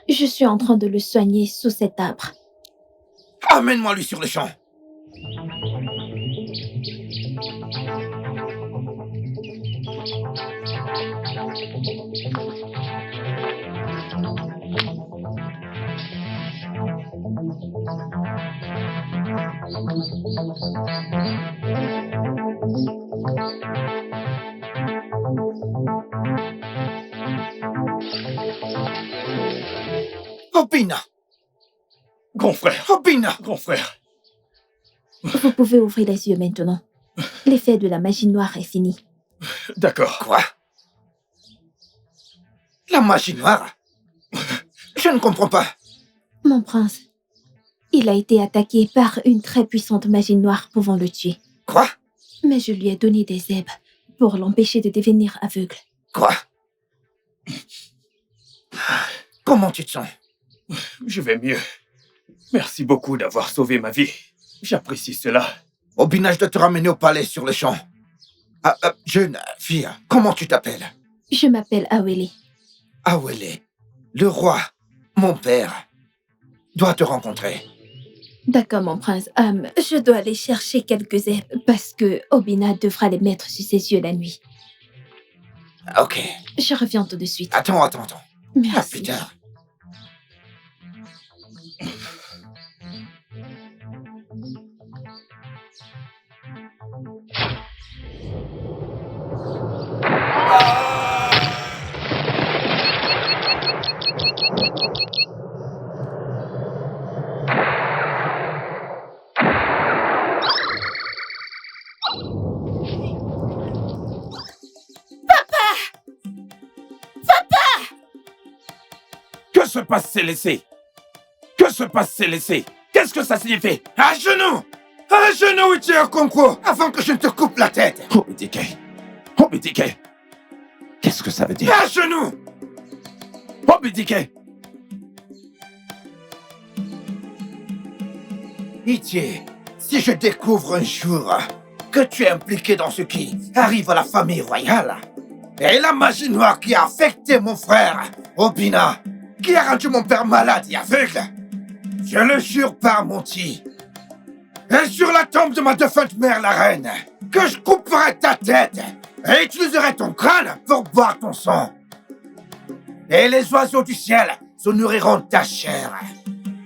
Je suis en train de le soigner sous cet arbre. Amène-moi lui sur le champ. Obina! Grand frère, Obina! grand frère. Vous pouvez ouvrir les yeux maintenant. L'effet de la magie noire est fini. D'accord. Quoi? La magie noire? Je ne comprends pas. Mon prince, il a été attaqué par une très puissante magie noire pouvant le tuer. Quoi? Mais je lui ai donné des herbes pour l'empêcher de devenir aveugle. Quoi? Comment tu te sens? Je vais mieux. Merci beaucoup d'avoir sauvé ma vie. J'apprécie cela. Obina, je dois te ramener au palais sur le champ. Jeune fille, comment tu t'appelles? Je m'appelle Awele. Awele, le roi, mon père, doit te rencontrer. D'accord, mon prince. Je dois aller chercher quelques herbes parce que Obina devra les mettre sur ses yeux la nuit. Ok. Je reviens tout de suite. Attends. À Merci. plus tard. Que se passe, Célesté? Que se passe, Célesté? Qu'est-ce que ça signifie? À genoux! À genoux, Ichiro Okonkwo, avant que je ne te coupe la tête! Obidike. Obidike. Qu'est-ce que ça veut dire? À genoux! Obidike. Ichi, si je découvre un jour que tu es impliqué dans ce qui arrive à la famille royale, et la magie noire qui a affecté mon frère, Obina, qui a rendu mon père malade et aveugle, je le jure par Monty, et sur la tombe de ma défunte mère, la reine, que je couperai ta tête et utiliserai ton crâne pour boire ton sang. Et les oiseaux du ciel se nourriront de ta chair.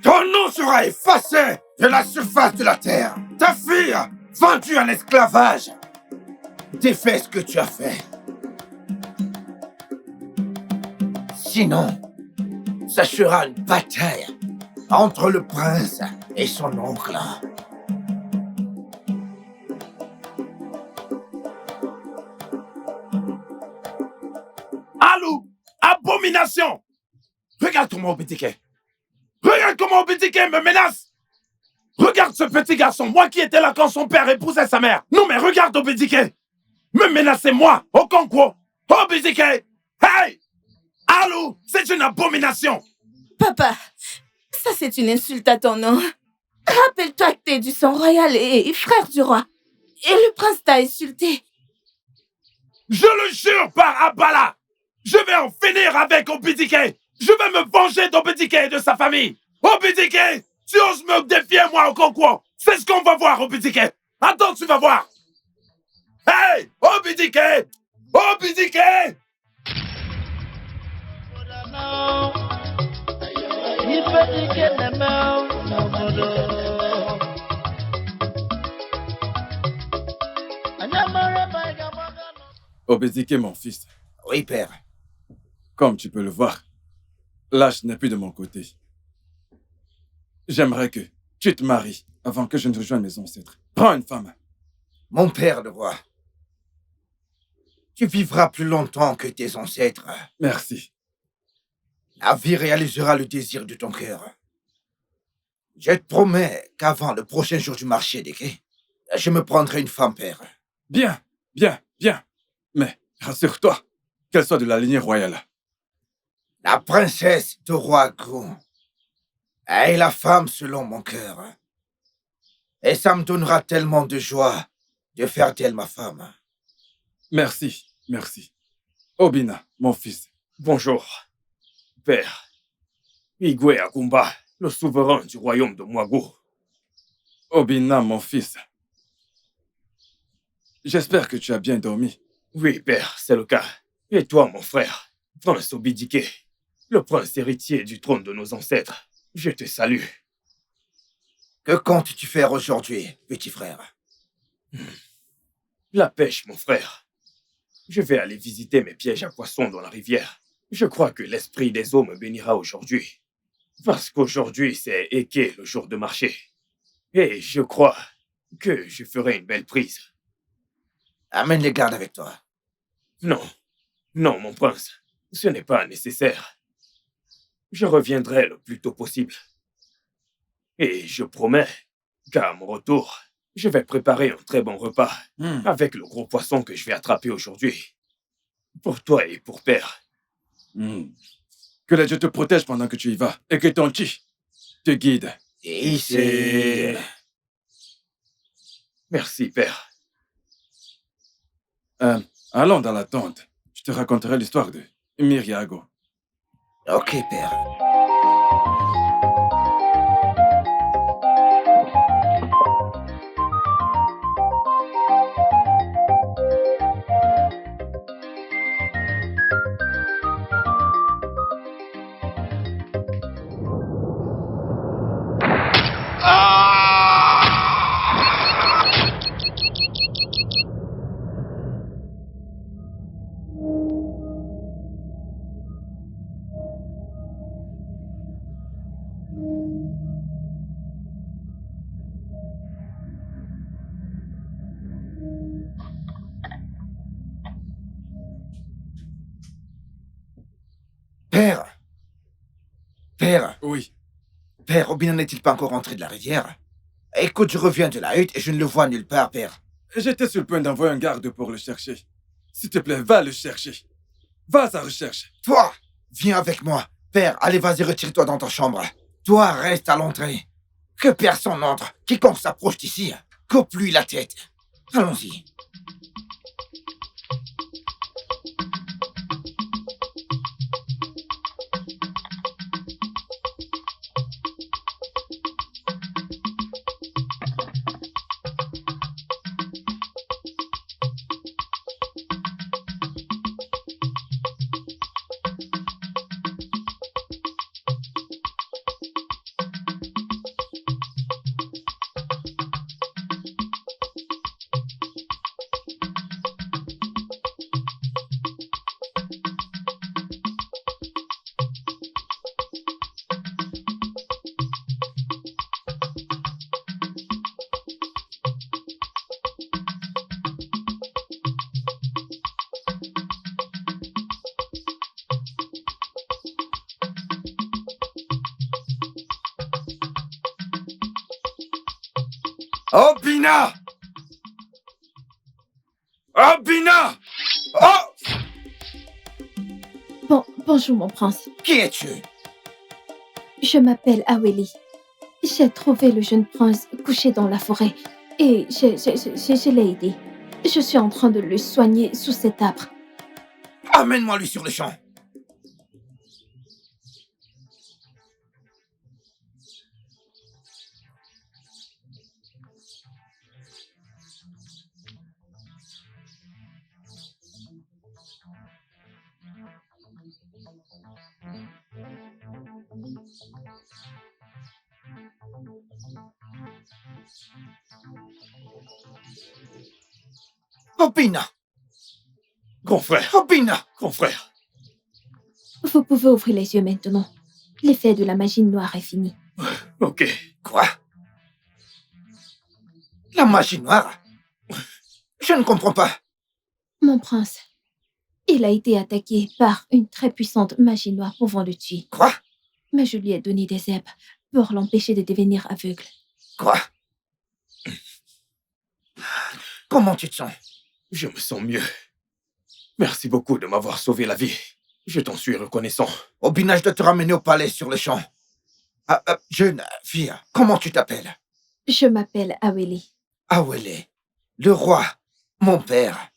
Ton nom sera effacé de la surface de la terre. Ta fille, vendue en esclavage. Défais ce que tu as fait. Sinon, ça sera une bataille entre le prince et son oncle. Alou! Abomination! Regarde comment Obidike. Regarde comment Obidike me menace! Regarde ce petit garçon, moi qui étais là quand son père épousait sa mère. Non mais regarde Obidike! Me menacer moi, Okonkwo! Obidike! Hey! Alou! C'est une abomination! Papa, ça c'est une insulte à ton nom. Rappelle-toi que t'es du sang royal et frère du roi. Et le prince t'a insulté. Je le jure par Abala! Je vais en finir avec Obidike! Je vais me venger d'Obidike et de sa famille! Obidike! Tu oses me défier, moi, Okonkwo! C'est ce qu'on va voir, Obidike! Attends, tu vas voir! Hey! Obidike! Obidike! Obidike, mon fils, Oui, père. comme tu peux le voir, l'âge n'est plus de mon côté. J'aimerais que tu te maries avant que je ne rejoigne mes ancêtres. Prends une femme. Mon père, le roi. Tu vivras plus longtemps que tes ancêtres. Merci. La vie réalisera le désir de ton cœur. Je te promets qu'avant le prochain jour du marché des quais, je me prendrai une femme, père. Bien. Mais rassure-toi, qu'elle soit de la lignée royale. La princesse de roi Gu est la femme selon mon cœur. Et ça me donnera tellement de joie de faire d'elle ma femme. Merci. Obina, mon fils. Bonjour, père. Igwe Akumba, le souverain du royaume de Mwago. Obina, mon fils. J'espère que tu as bien dormi. Oui, père, c'est le cas. Et toi, mon frère, Prince Obidike, le prince héritier du trône de nos ancêtres, je te salue. Que comptes-tu faire aujourd'hui, petit frère? La pêche, mon frère. Je vais aller visiter mes pièges à poissons dans la rivière. Je crois que l'esprit des eaux me bénira aujourd'hui. Parce qu'aujourd'hui, c'est Eke, le jour de marché. Et je crois que je ferai une belle prise. Amène les gardes avec toi. Non, non, mon prince, ce n'est pas nécessaire. Je reviendrai le plus tôt possible. Et je promets qu'à mon retour, je vais préparer un très bon repas avec le gros poisson que je vais attraper aujourd'hui. Pour toi et pour père. Que les dieux te protègent pendant que tu y vas et que ton chi te guide. Ici. Merci, père. Allons dans la tente. Je te raconterai l'histoire de Miriago. Ok, père. Père. Père. Oui. Père, Obina n'est-il pas encore rentré de la rivière? Écoute, je reviens de la hutte et je ne le vois nulle part, père. J'étais sur le point d'envoyer un garde pour le chercher. S'il te plaît, va le chercher. Va à sa recherche. Toi, viens avec moi. Père, allez, vas-y, retire-toi dans ta chambre. Toi, reste à l'entrée. Que personne n'entre. Quiconque s'approche d'ici, coupe-lui la tête. Allons-y. Obina! Obina! Oh! Bonjour, mon prince. Qui es-tu? Je m'appelle Aweli. J'ai trouvé le jeune prince couché dans la forêt et je l'ai aidé. Je suis en train de le soigner sous cet arbre. Amène-moi lui sur le champ. Obina! Grand frère, Obina! grand frère. Vous pouvez ouvrir les yeux maintenant. L'effet de la magie noire est fini. Ok. Quoi? La magie noire? Je ne comprends pas. Mon prince, il a été attaqué par une très puissante magie noire pouvant le tuer. Quoi? Mais je lui ai donné des herbes pour l'empêcher de devenir aveugle. Quoi? Comment tu te sens? Je me sens mieux. Merci beaucoup de m'avoir sauvé la vie. Je t'en suis reconnaissant. Obina, je dois te ramener au palais sur le champ. Jeune fille, comment tu t'appelles? Je m'appelle Aweli. Awele, le roi, mon père,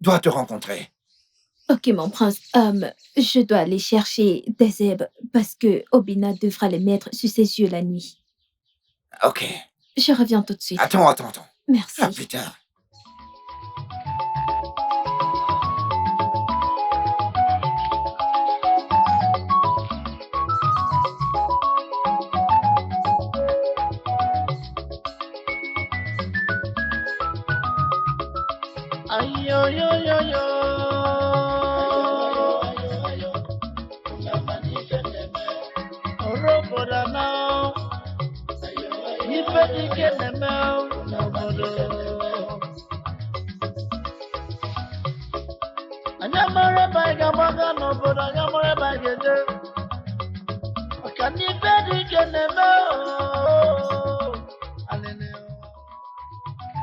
doit te rencontrer. Ok, mon prince. Je dois aller chercher des herbes parce que Obina devra les mettre sur ses yeux la nuit. Ok. Je reviens tout de suite. Attends. À Merci. plus tard.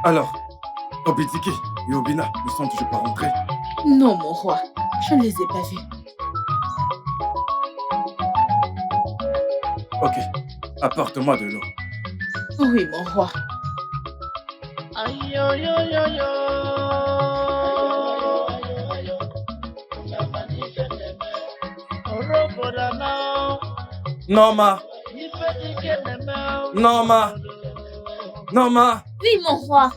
Alors, Obidike et Obina ne sont toujours pas rentrés. Non, mon roi, je ne les ai pas vus. Ok, apporte-moi de l'eau. Oui, mon roi. Norma! Norma! Norma! Oui, mon roi.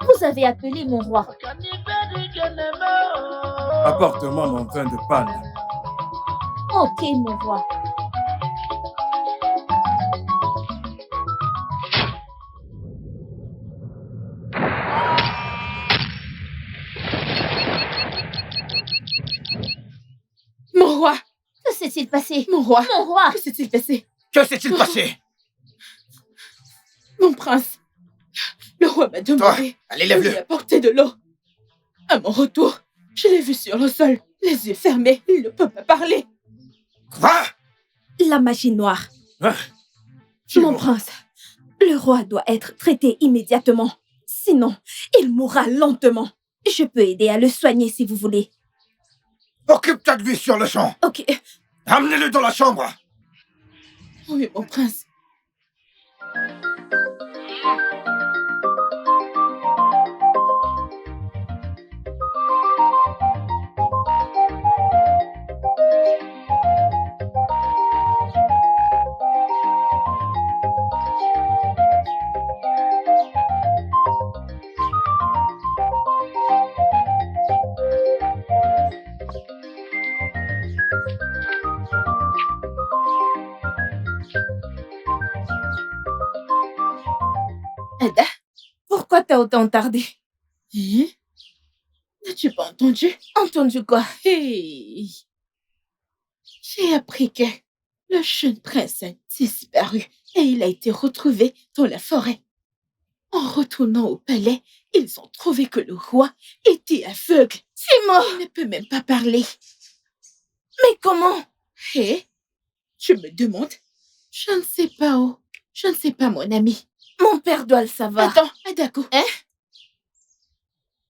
Vous avez appelé mon roi. Apporte-moi mon vin de panne. Ok, mon roi. Mon roi! Que s'est-il passé? Mon roi! Mon roi! Que s'est-il passé? Que s'est-il passé? Mon prince! Le roi m'a Toi, demandé allez, de lui lève-le. apporter de l'eau. À mon retour, je l'ai vu sur le sol, les yeux fermés, il ne peut pas parler. Quoi? La magie noire. Hein? Mon prince, le roi doit être traité immédiatement. Sinon, il mourra lentement. Je peux aider à le soigner si vous voulez. Occupe-toi de lui sur le champ. Ok. Amenez-le dans la chambre. Oui, mon prince. Ada, pourquoi t'as autant tardé? Hein? N'as-tu pas entendu? Entendu quoi? Hey. J'ai appris que le jeune prince a disparu et il a été retrouvé dans la forêt. En retournant au palais, ils ont trouvé que le roi était aveugle. C'est mort! Il ne peut même pas parler. Mais comment? Hé? Tu me demandes? Je ne sais pas où. Je ne sais pas, mon ami. Mon père doit le savoir. Attends, Adako. Hein?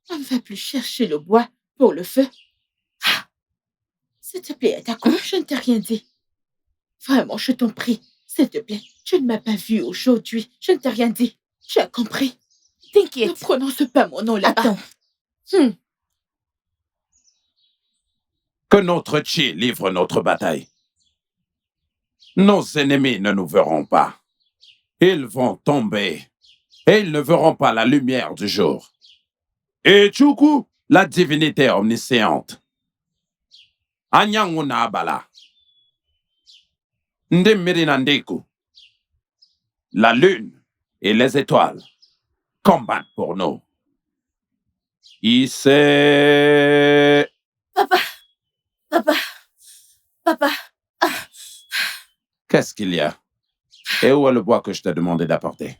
On ne va plus chercher le bois pour le feu. Ah. S'il te plaît, Adako, je ne t'ai rien dit. Vraiment, je t'en prie. S'il te plaît, tu ne m'as pas vu aujourd'hui. Je ne t'ai rien dit. Tu as compris? T'inquiète. Ne prononce pas mon nom là-bas. Attends. Que notre Chi livre notre bataille. Nos ennemis ne nous verront pas. Ils vont tomber et ils ne verront pas la lumière du jour. Et Chuku, la divinité omnisciente. Anyanguna Abala. Ndimirinandeku. La lune et les étoiles combattent pour nous. Issé. Papa. Qu'est-ce qu'il y a? Et où est le bois que je t'ai demandé d'apporter?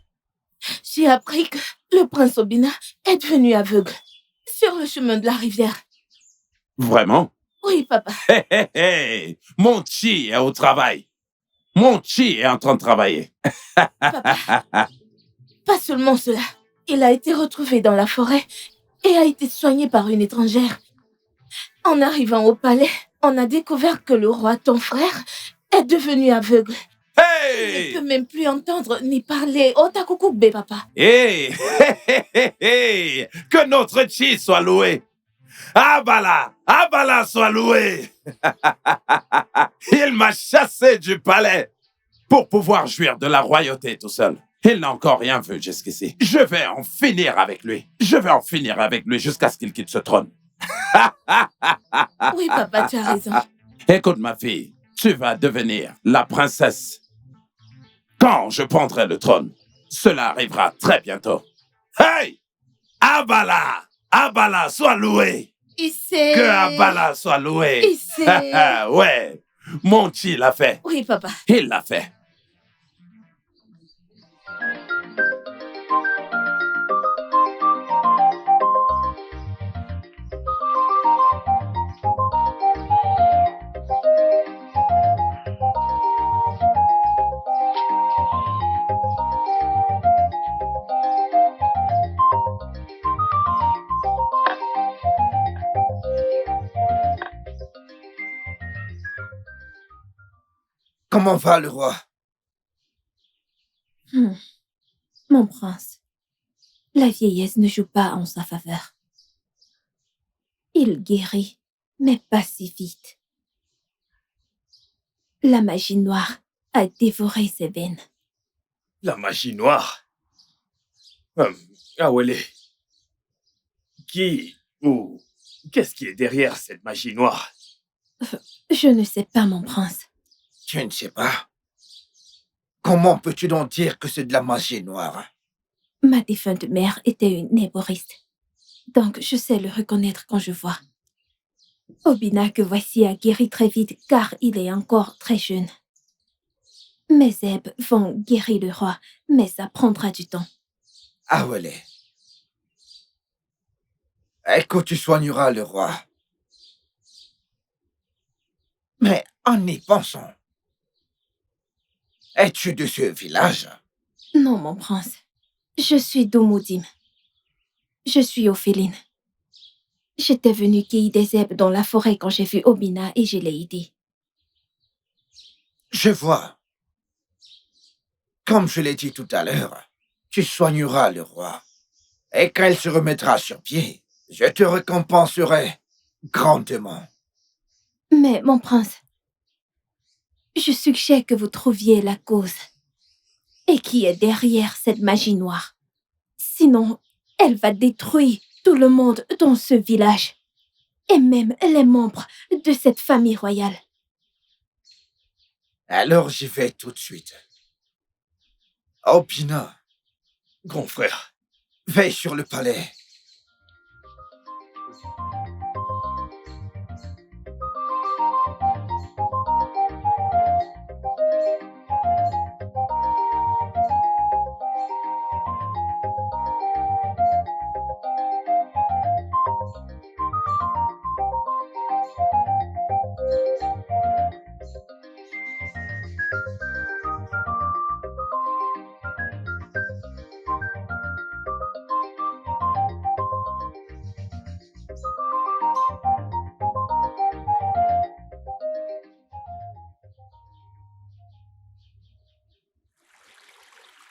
J'ai appris que le prince Obina est devenu aveugle sur le chemin de la rivière. Vraiment? Oui, papa. Mon chi est au travail. Mon chi est en train de travailler. Papa, pas seulement cela. Il a été retrouvé dans la forêt et a été soigné par une étrangère. En arrivant au palais, on a découvert que le roi, ton frère, est devenu aveugle. Hey! ne peut même plus entendre ni parler. Otakukube, papa. Hey! Que notre chi soit loué! Abala soit loué! Il m'a chassé du palais pour pouvoir jouir de la royauté tout seul. Il n'a encore rien vu jusqu'ici. Je vais en finir avec lui. Je vais en finir avec lui jusqu'à ce qu'il quitte ce trône. Oui, papa, tu as raison. Écoute, ma fille, tu vas devenir la princesse. Quand je prendrai le trône, cela arrivera très bientôt. Hey! Abala, sois loué. Issei. Que Abala soit loué. Issei. Ouais, mon chi l'a fait. Oui, papa. Il l'a fait. Comment va le roi? Mon prince, la vieillesse ne joue pas en sa faveur. Il guérit, mais pas si vite. La magie noire a dévoré ses veines. La magie noire. Awele. Qui ou qu'est-ce qui est derrière cette magie noire? Je ne sais pas, mon prince. Tu ne sais pas? Comment peux-tu donc dire que c'est de la magie noire? Ma défunte mère était une néboriste. Donc je sais le reconnaître quand je vois. Obina que voici a guéri très vite car il est encore très jeune. Mes zèbres vont guérir le roi, mais ça prendra du temps. Awele. Écoute, tu soigneras le roi. Mais en y pensant, es-tu de ce village? Non, mon prince. Je suis d'Oumoudim. Je suis Ophéline. J'étais venue cueillir des herbes dans la forêt quand j'ai vu Obina et je l'ai aidée. Je vois. Comme je l'ai dit tout à l'heure, tu soigneras le roi. Et quand il se remettra sur pied, je te récompenserai grandement. Mais, mon prince, je suggère que vous trouviez la cause. Et qui est derrière cette magie noire. Sinon, elle va détruire tout le monde dans ce village. Et même les membres de cette famille royale. Alors j'y vais tout de suite. Obina, Grand frère. veille sur le palais.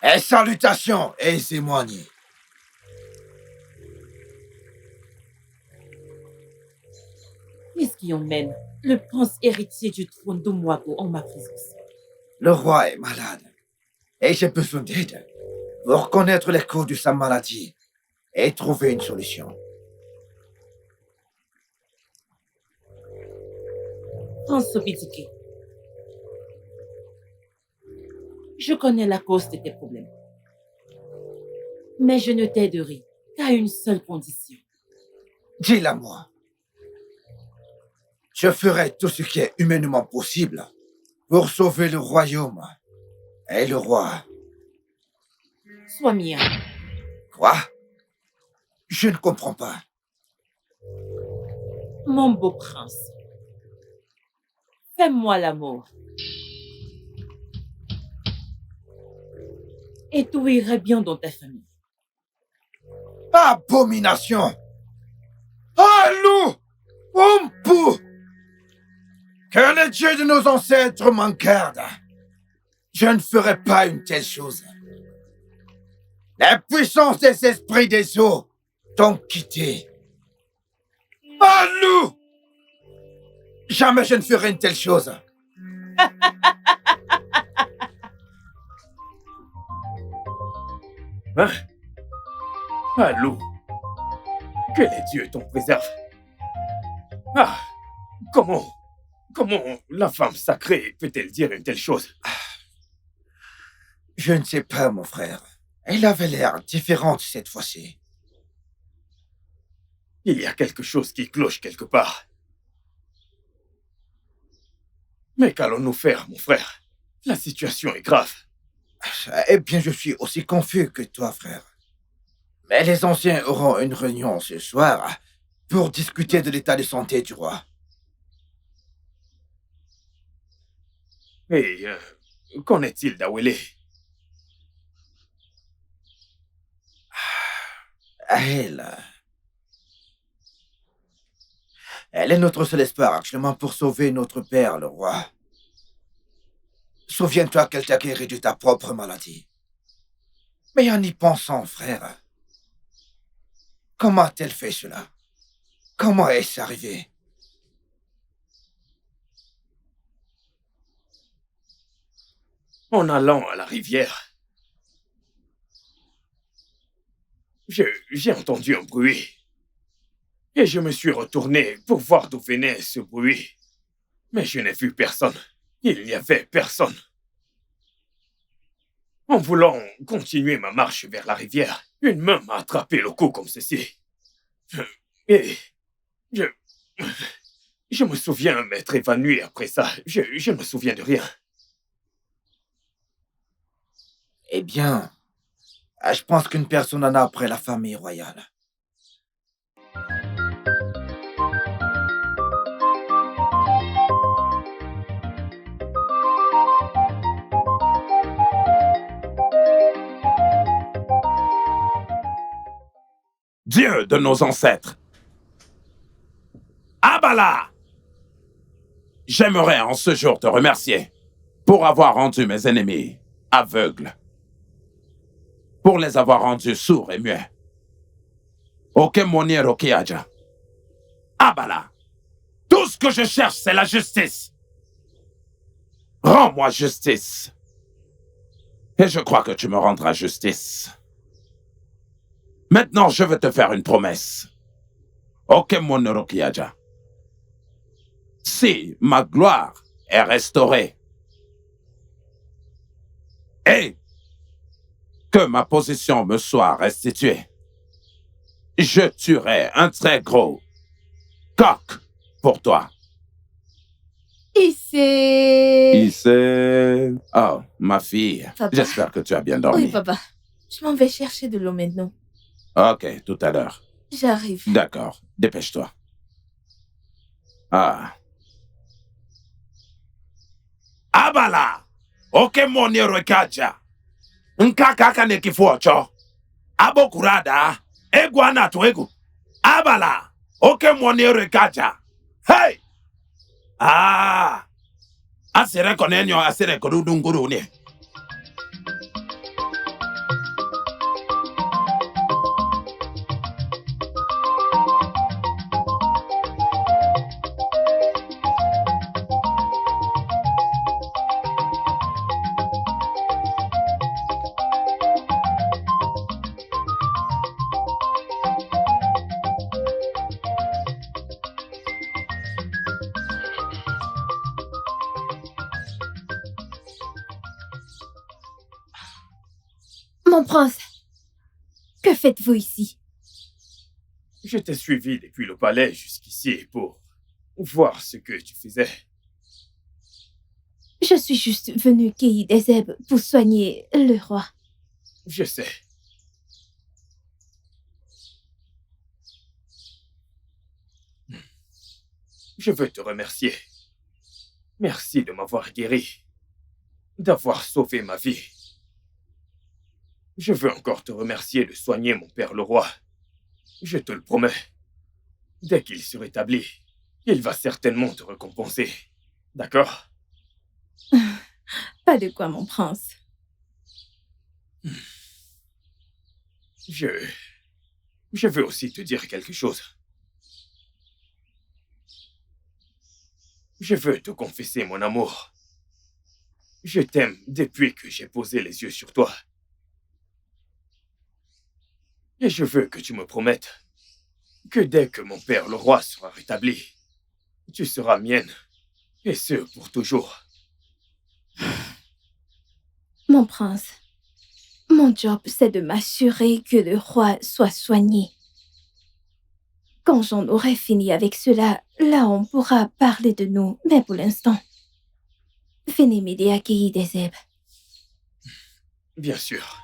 Et salutations, Ezemwani. Qu'est-ce qui emmène le prince héritier du trône d'Omwago en ma présence? Le roi est malade. Et j'ai besoin d'aide pour reconnaître les causes de sa maladie et trouver une solution. Prince Obidike, je connais la cause de tes problèmes. Mais je ne t'aiderai qu'à une seule condition. Dis-la moi. Je ferai tout ce qui est humainement possible pour sauver le royaume et le roi. Sois mien. Quoi? Je ne comprends pas. Mon beau prince, fais-moi l'amour. Et tout irait bien dans ta famille. Abomination! Allô! Ompu! Que les dieux de nos ancêtres m'en gardent! Je ne ferai pas une telle chose. La puissance des esprits des eaux t'ont quitté. Oh, loup! Jamais je ne ferai une telle chose. Hein? Allô? Que les dieux t'en préservent. Ah! Comment la femme sacrée peut-elle dire une telle chose? Je ne sais pas, mon frère. Elle avait l'air différente cette fois-ci. Il y a quelque chose qui cloche quelque part. Mais qu'allons-nous faire, mon frère? La situation est grave. Eh bien, je suis aussi confus que toi, frère. Mais les anciens auront une réunion ce soir pour discuter de l'état de santé du roi. Et qu'en est-il d'Awele? Elle est notre seul espoir actuellement pour sauver notre père, le roi. Souviens-toi qu'elle t'a guéri de ta propre maladie. Mais en y pensant, frère, comment a-t-elle fait cela? Comment est-ce arrivé? En allant à la rivière, j'ai entendu un bruit. Et je me suis retourné pour voir d'où venait ce bruit. Mais je n'ai vu personne. Il n'y avait personne. En voulant continuer ma marche vers la rivière, une main m'a attrapé le cou comme ceci. Et je me souviens m'être évanoui après ça. Je ne me souviens de rien. Eh bien, je pense qu'une personne en a après la famille royale. Dieu de nos ancêtres. Abala! J'aimerais en ce jour te remercier pour avoir rendu mes ennemis aveugles, pour les avoir rendus sourds et muets. Okemoni Rokiaja. Abala! Tout ce que je cherche, c'est la justice. Rends-moi justice. Et je crois que tu me rendras justice. Maintenant, je veux te faire une promesse. Okemoni Rokiaja. Si ma gloire est restaurée et que ma position me soit restituée, je tuerai un très gros coq pour toi. Issé. Oh, ma fille, Papa. j'espère que tu as bien dormi. Oui, papa. Je m'en vais chercher de l'eau maintenant. Ok, tout à l'heure. J'arrive. D'accord, dépêche-toi. Ah. Abala! Okemoni Rokaja. Nkaka ne kifuocho. Abokurada. Egwana tuegu. Abala! Okemoni Rokaja. Hey! Ah! Asere konenyo asere kodudunguru ni. Mon prince, que faites-vous ici? Je t'ai suivi depuis le palais jusqu'ici pour voir ce que tu faisais. Je suis juste venue cueillir des herbes pour soigner le roi. Je sais. Je veux te remercier. Merci de m'avoir guéri, d'avoir sauvé ma vie. Je veux encore te remercier de soigner mon père le roi. Je te le promets. Dès qu'il se rétablit, il va certainement te récompenser. D'accord? Pas de quoi, mon prince. Je veux aussi te dire quelque chose. Je veux te confesser mon amour. Je t'aime depuis que j'ai posé les yeux sur toi. Et je veux que tu me promettes que dès que mon père le roi sera rétabli, tu seras mienne, et ce pour toujours. Mon prince, mon job, c'est de m'assurer que le roi soit soigné. Quand j'en aurai fini avec cela, là on pourra parler de nous. Mais pour l'instant, venez m'aider à cueillir des herbes. Bien sûr.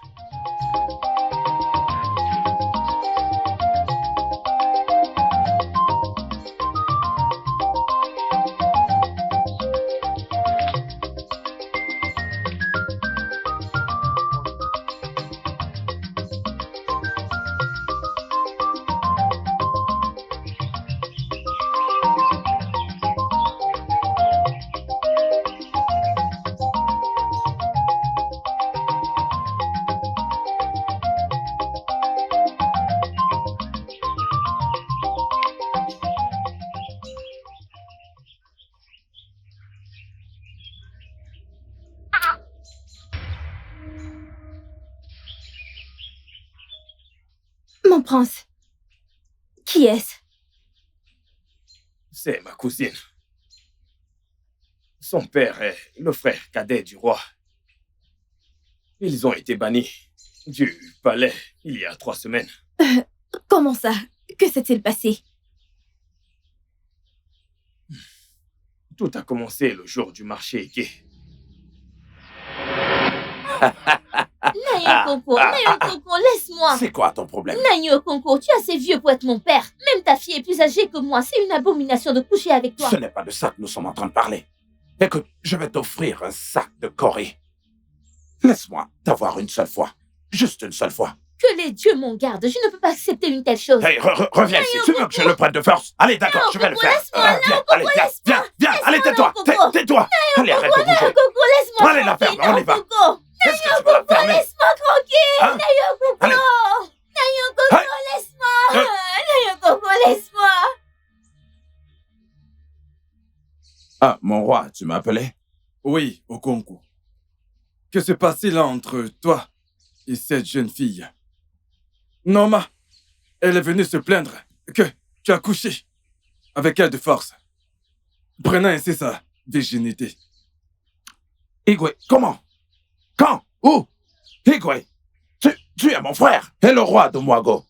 Mon prince, qui est-ce? C'est ma cousine. Son père est le frère cadet du roi. Ils ont été bannis du palais il y a 3 semaines. Comment ça? Que s'est-il passé? Tout a commencé le jour du marché gay. Nayo Coco, laisse-moi. C'est quoi ton problème? Nayo Coco, tu es assez vieux pour être mon père. Même ta fille est plus âgée que moi. C'est une abomination de coucher avec toi. Ce n'est pas de ça que nous sommes en train de parler. Écoute, je vais t'offrir un sac de Corée. Laisse-moi t'avoir une seule fois. Juste une seule fois. Que les dieux m'en gardent. Je ne peux pas accepter une telle chose. Hey, reviens ici. Tu veux que je le prenne de force? Allez, d'accord, Non, je vais le Coco, faire. laisse-moi, Viens, non, allez, Coco, viens, laisse-moi. viens, allez, tais-toi, Coco. tais-toi. Allez, arrête de Nayo bouger. Coco, laisse-moi Allez, la tranquille. ferme, on y va. Coco. Est-ce que tu vas la fermer? Laisse-moi tranquille. Hein? Nayo Coco. Allez. Nayo Coco, Hey. laisse-moi. Nayo Coco, laisse-moi. Ah, mon roi, tu m'appelais? Oui, Okonkwo. Que se passe-t-il entre toi et cette jeune fille? Norma, elle est venue se plaindre que tu as couché avec elle de force, prenant ainsi sa virginité. Igwe, comment? Quand? Où? Igwe, tu es mon frère et le roi de Mwago.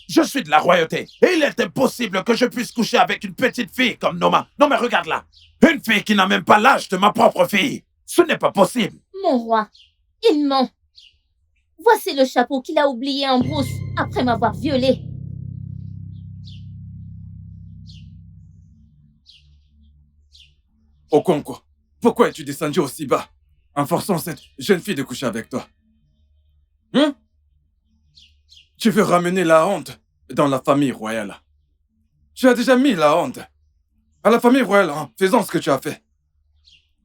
Je suis de la royauté et il est impossible que je puisse coucher avec une petite fille comme Noma. Non mais regarde là, une fille qui n'a même pas l'âge de ma propre fille. Ce n'est pas possible. Mon roi, il ment. Voici le chapeau qu'il a oublié en brousse après m'avoir violée. Okonkwo, pourquoi es-tu descendu aussi bas en forçant cette jeune fille de coucher avec toi? Tu veux ramener la honte dans la famille royale. Tu as déjà mis la honte à la famille royale en faisant ce que tu as fait.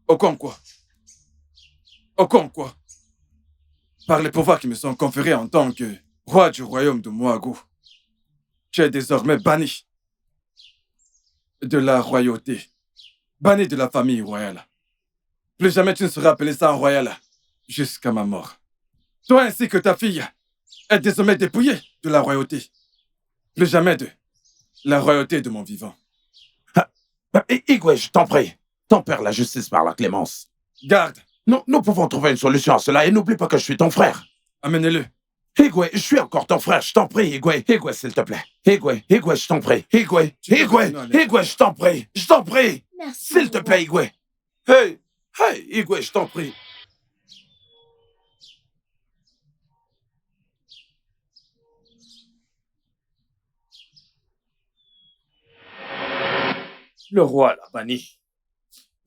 Okonkwo, par les pouvoirs qui me sont conférés en tant que roi du royaume de Mwago, tu es désormais banni de la royauté, banni de la famille royale. Plus jamais tu ne seras appelé ça en royal jusqu'à ma mort. Toi ainsi que ta fille est désormais dépouillée de la royauté. Plus jamais de la royauté de mon vivant. Igwe, je t'en prie. Tempère la justice par la clémence. Garde, Nous pouvons trouver une solution à cela et n'oublie pas que je suis ton frère. amenez-le. Igwe, je suis encore ton frère, je t'en prie, Igwe. Igwe, s'il te plaît. Igwe, je t'en prie. Igwe, je t'en prie. Je t'en prie. Merci. S'il te plaît, Igwe. Hey, Igwe, je t'en prie. Le roi l'a banni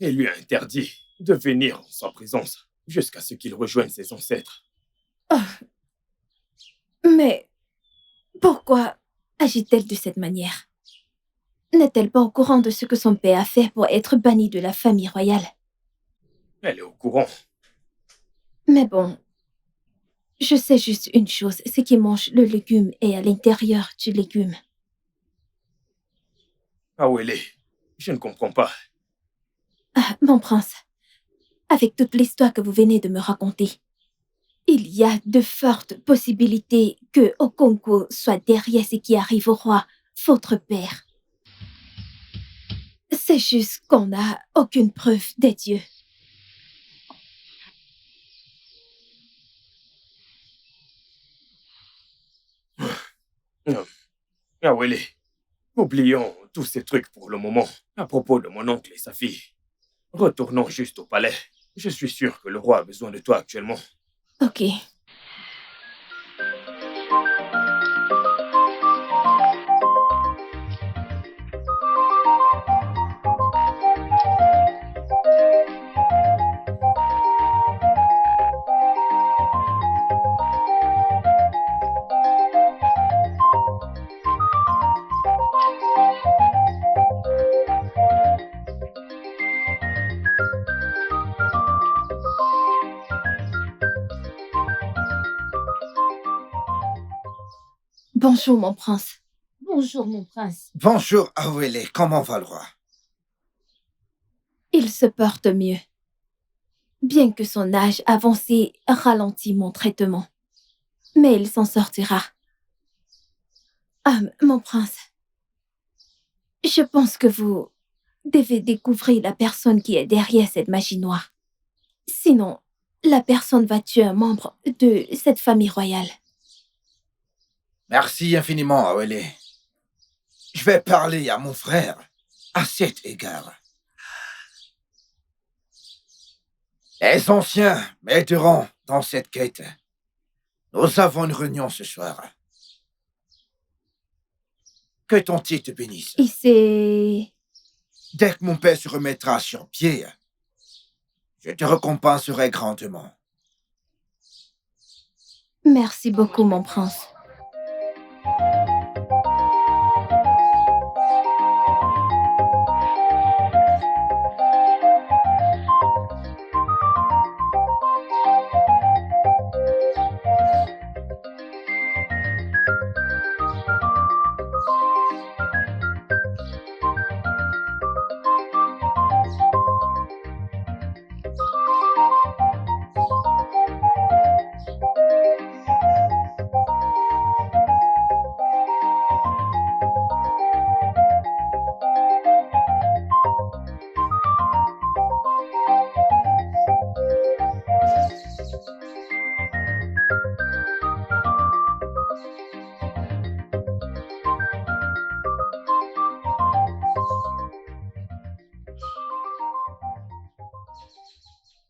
et lui a interdit de venir en sa présence jusqu'à ce qu'il rejoigne ses ancêtres. Mais pourquoi agit-elle de cette manière? N'est-elle pas au courant de ce que son père a fait pour être banni de la famille royale? Elle est au courant. Mais bon, je sais juste une chose, c'est qu'ils mangent le légume et à l'intérieur du légume. Awele, je ne comprends pas. Ah, mon prince, avec toute l'histoire que vous venez de me raconter, il y a de fortes possibilités que Okonko soit derrière ce qui arrive au roi, votre père. C'est juste qu'on n'a aucune preuve des dieux. Awele, oublions tous ces trucs pour le moment. À propos de mon oncle et sa fille, retournons juste au palais. Je suis sûr que le roi a besoin de toi actuellement. Ok. Bonjour, mon prince. Bonjour, mon prince. Bonjour, Awele. Comment va le roi? Il se porte mieux. Bien que son âge avancé ralentit mon traitement. Mais il s'en sortira. Ah, mon prince. Je pense que vous devez découvrir la personne qui est derrière cette magie noire. Sinon, la personne va tuer un membre de cette famille royale. Merci infiniment, Awele. Je vais parler à mon frère à cet égard. Les anciens m'aideront dans cette quête. Nous avons une réunion ce soir. Que ton titre te bénisse. Et c'est... Dès que mon père se remettra sur pied, je te récompenserai grandement. Merci beaucoup, mon prince.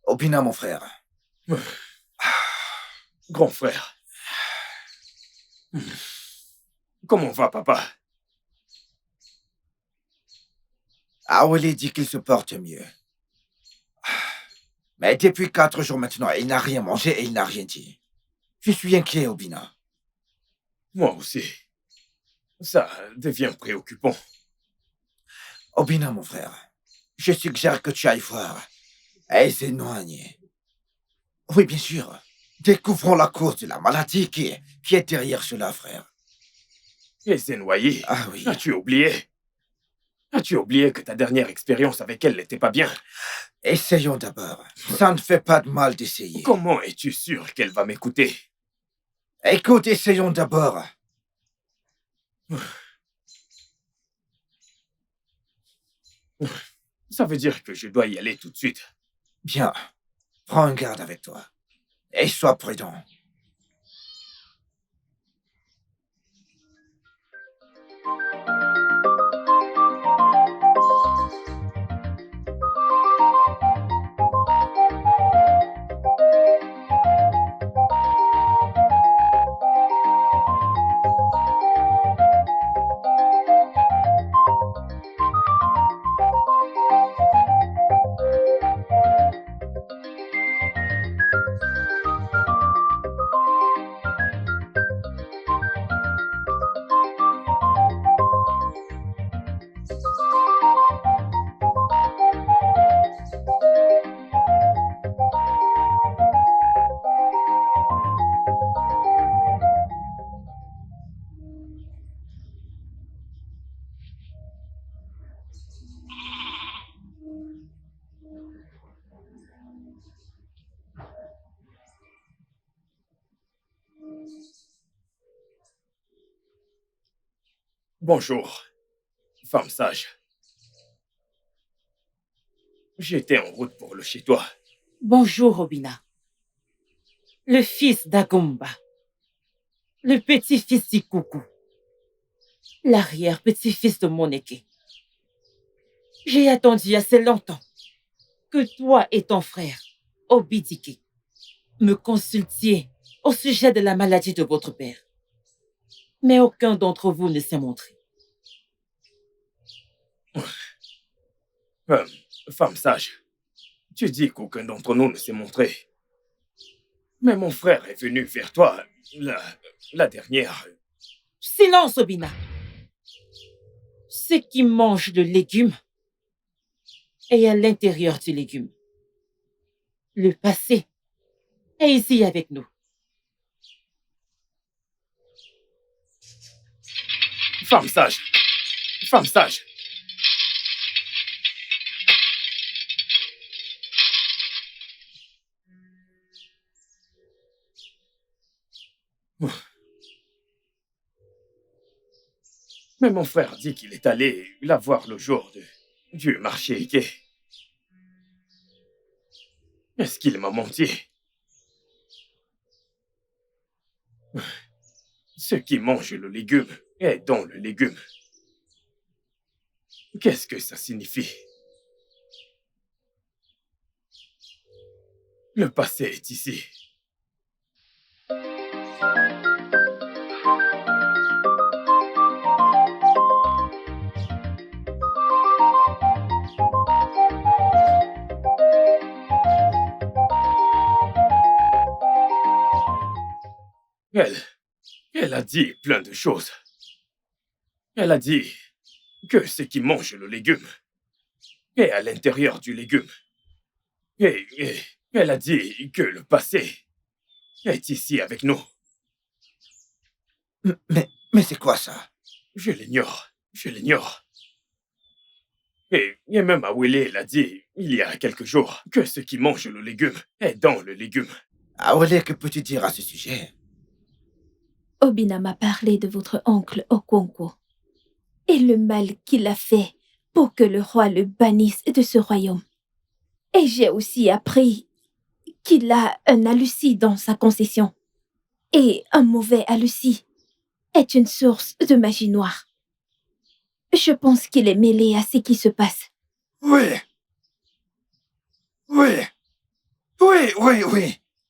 Obina, mon frère. Grand frère. Comment va, papa? Awele dit qu'il se porte mieux. Mais depuis 4 jours maintenant, il n'a rien mangé et il n'a rien dit. Je suis inquiet, Obina. Moi aussi. Ça devient préoccupant. Obina, mon frère, je suggère que tu ailles voir et s'éloigner. Oui, bien sûr. Découvrons la cause de la maladie qui est derrière cela, frère. Et c'est noyé. Ah oui. As-tu oublié? As-tu oublié que ta dernière expérience avec elle n'était pas bien? Essayons d'abord. Ça ne fait pas de mal d'essayer. Comment es-tu sûr qu'elle va m'écouter? Écoute, essayons d'abord. Ça veut dire que je dois y aller tout de suite. Bien. Prends un garde avec toi. Et sois prudent. Bonjour, femme sage. J'étais en route pour le chez-toi. Bonjour, Obina. Le fils d'Agumba. Le petit-fils d'Ikuku. L'arrière-petit-fils de Moneke. J'ai attendu assez longtemps que toi et ton frère, Obidike, me consultiez au sujet de la maladie de votre père. Mais aucun d'entre vous ne s'est montré. Femme sage, tu dis qu'aucun d'entre nous ne s'est montré. Mais mon frère est venu vers toi la dernière. Silence, Obina. Ce qui mange le légume est à l'intérieur du légume. Le passé est ici avec nous. Femme sage, femme sage. Mais mon frère dit qu'il est allé la voir le jour du marché gay. Est-ce qu'il m'a menti? Ce qui mange le légume est dans le légume. Qu'est-ce que ça signifie? Le passé est ici. Elle a dit plein de choses. Elle a dit que ce qui mange le légume est à l'intérieur du légume. Et elle a dit que le passé est ici avec nous. Mais c'est quoi ça? Je l'ignore. Et même Awele l'a dit il y a quelques jours que ce qui mange le légume est dans le légume. Awele, que peux-tu dire à ce sujet? Obina m'a parlé de votre oncle Okonkwo et le mal qu'il a fait pour que le roi le bannisse de ce royaume. Et j'ai aussi appris qu'il a un Alusi dans sa concession. Et un mauvais Alusi est une source de magie noire. Je pense qu'il est mêlé à ce qui se passe. Oui.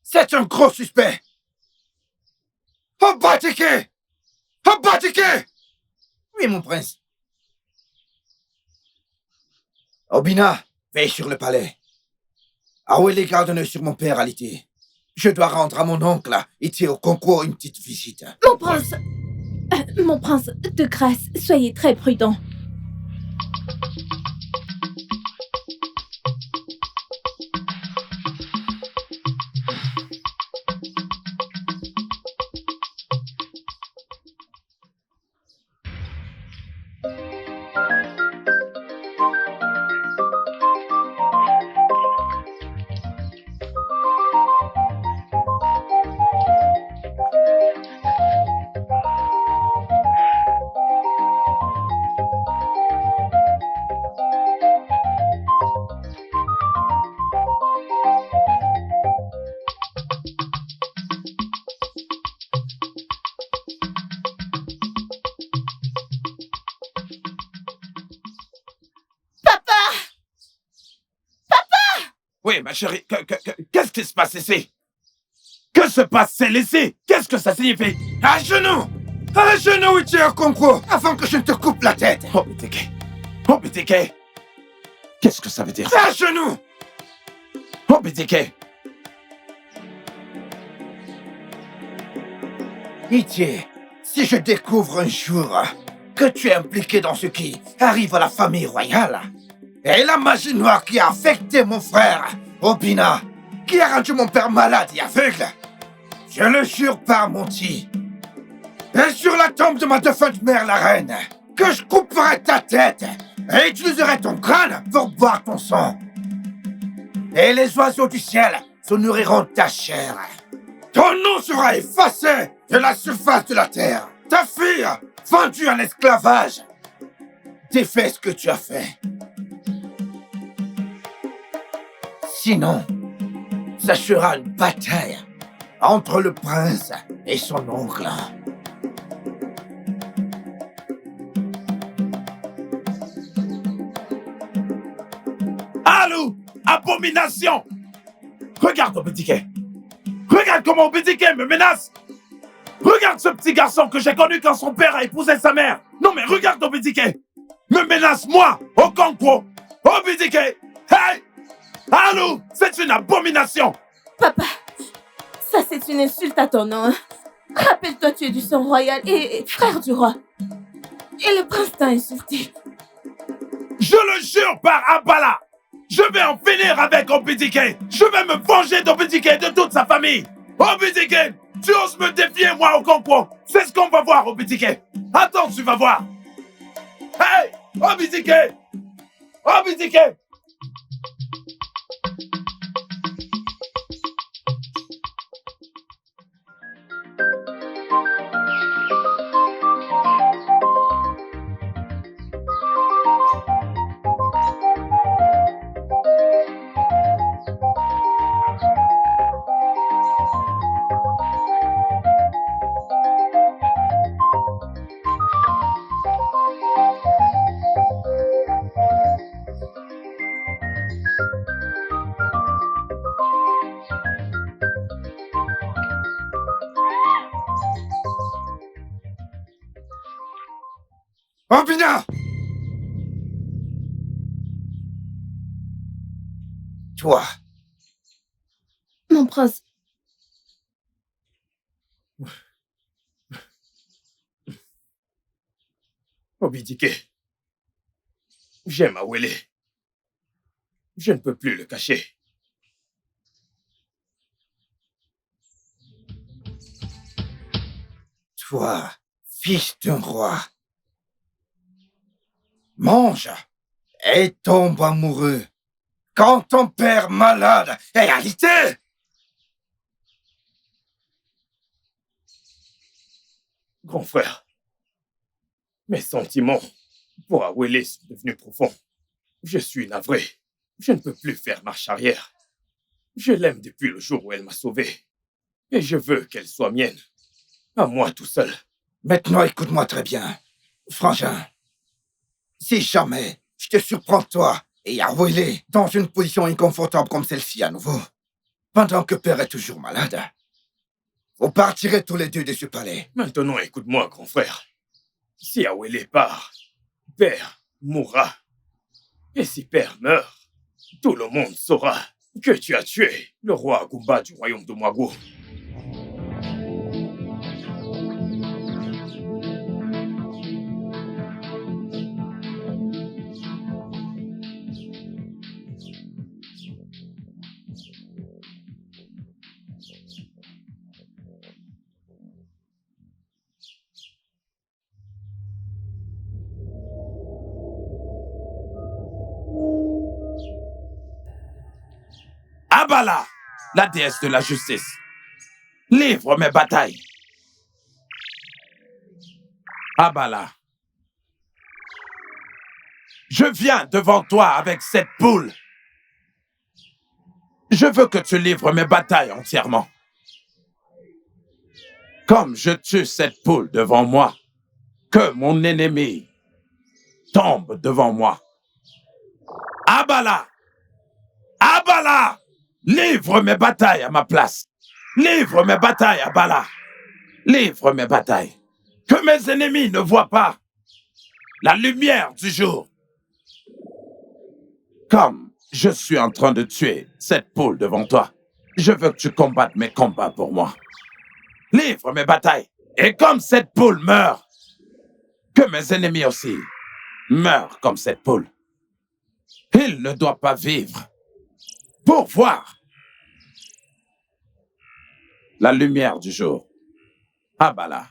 C'est un gros suspect. Obatike! Oui, mon prince. Obina, veille sur le palais. Awele garde un œil sur mon père, Aliti. Je dois rendre à mon oncle, Iti Okonkwo, une petite visite. Mon prince, de grâce, soyez très prudent. Oui, ma chérie, qu'est-ce qui se passe ici? Que se passe-t-il ici? Qu'est-ce que ça signifie? À genoux, Iti Okonkwo, avant que je ne te coupe la tête. Obitike. Qu'est-ce que ça veut dire? À genoux. Obitike. Iti, si je découvre un jour que tu es impliqué dans ce qui arrive à la famille royale, et la magie noire qui a affecté mon frère, Obina, qui a rendu mon père malade et aveugle, je le jure par Monty, et sur la tombe de ma défunte mère, la reine, que je couperai ta tête et utiliserai ton crâne pour boire ton sang. Et les oiseaux du ciel se nourriront de ta chair. Ton nom sera effacé de la surface de la terre. Ta fille vendu en esclavage. Défais ce que tu as fait. Sinon, ça sera une bataille entre le prince et son oncle. Alou, abomination! Regarde Obédiké. Regarde comment Obédiké me menace. Regarde ce petit garçon que j'ai connu quand son père a épousé sa mère. Non mais regarde Obédiké. Me menace moi, Okonkwo. Obédiké. Hey! Alou, c'est une abomination. Papa, ça c'est une insulte à ton nom. Hein. Rappelle-toi, tu es du sang royal et frère du roi. Et le prince t'a insulté. Je le jure par Abala. Je vais en finir avec Obédiké. Je vais me venger d'Obédiké et de toute sa famille. Obédiké, tu oses me défier, moi, Okonkwo. C'est ce qu'on va voir, Obédiké. Attends, tu vas voir. Hey, Obédiké. Obédiké. Obina! Toi, Mon prince, Obédiké. J'aime Awele. Je ne peux plus le cacher. toi, fils d'un roi, mange et tombe amoureux quand ton père malade est alité. Grand frère, mes sentiments pour Awele sont devenus profonds. Je suis navré. Je ne peux plus faire marche arrière. Je l'aime depuis le jour où elle m'a sauvé. Et je veux qu'elle soit mienne. À moi tout seul. Maintenant, écoute-moi très bien, frangin. Si jamais je te surprends toi et Awele dans une position inconfortable comme celle-ci à nouveau, pendant que père est toujours malade, vous partirez tous les deux de ce palais. Maintenant, écoute-moi, grand frère. Si Awele part, père mourra. Et si père meurt, tout le monde saura que tu as tué le roi Agumba du royaume de Mwago. Abala, la déesse de la justice, livre mes batailles. Abala, je viens devant toi avec cette poule. Je veux que tu livres mes batailles entièrement. Comme je tue cette poule devant moi, que mon ennemi tombe devant moi. Abala! Abala! Livre mes batailles à ma place. Livre mes batailles, Abala. Livre mes batailles. Que mes ennemis ne voient pas la lumière du jour. Comme je suis en train de tuer cette poule devant toi, je veux que tu combattes mes combats pour moi. Livre mes batailles. Et comme cette poule meurt, que mes ennemis aussi meurent comme cette poule. Il ne doit pas vivre pour voir la lumière du jour. Abala.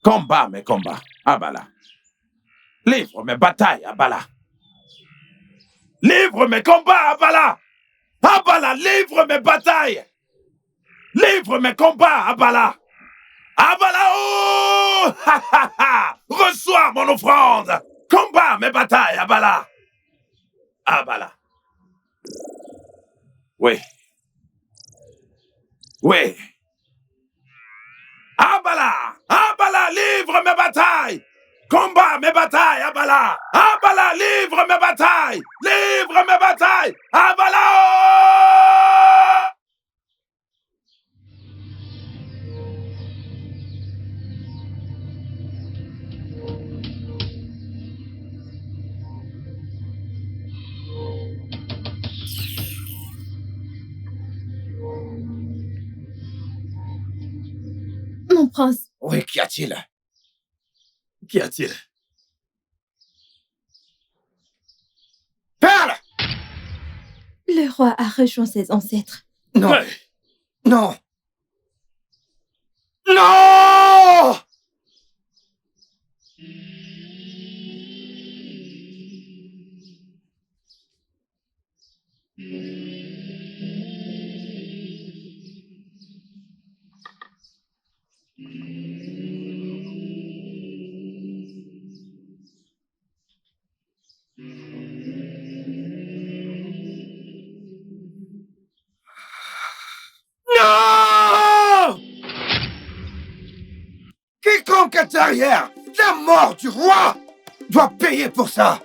Combat mes combats. Abala. Livre mes batailles, Abala. Livre mes combats, Abala. Abala, livre mes batailles. Livre mes combats, Abala. Abala, oh! Oh, ha, ha, ha! Reçois mon offrande! Combat mes batailles, Abala! Abala. Oui. Oui. Abala! Abala, livre mes batailles! Combat mes batailles, Abala! Abala, livre mes batailles! Livre mes batailles! Abala! Mon prince, Oui, qu'y a-t-il? Qu'y a-t-il? Parle! le roi a rejoint ses ancêtres. Non, Ouais. non. Non! Non! Quiconque est derrière la mort du roi doit payer pour ça.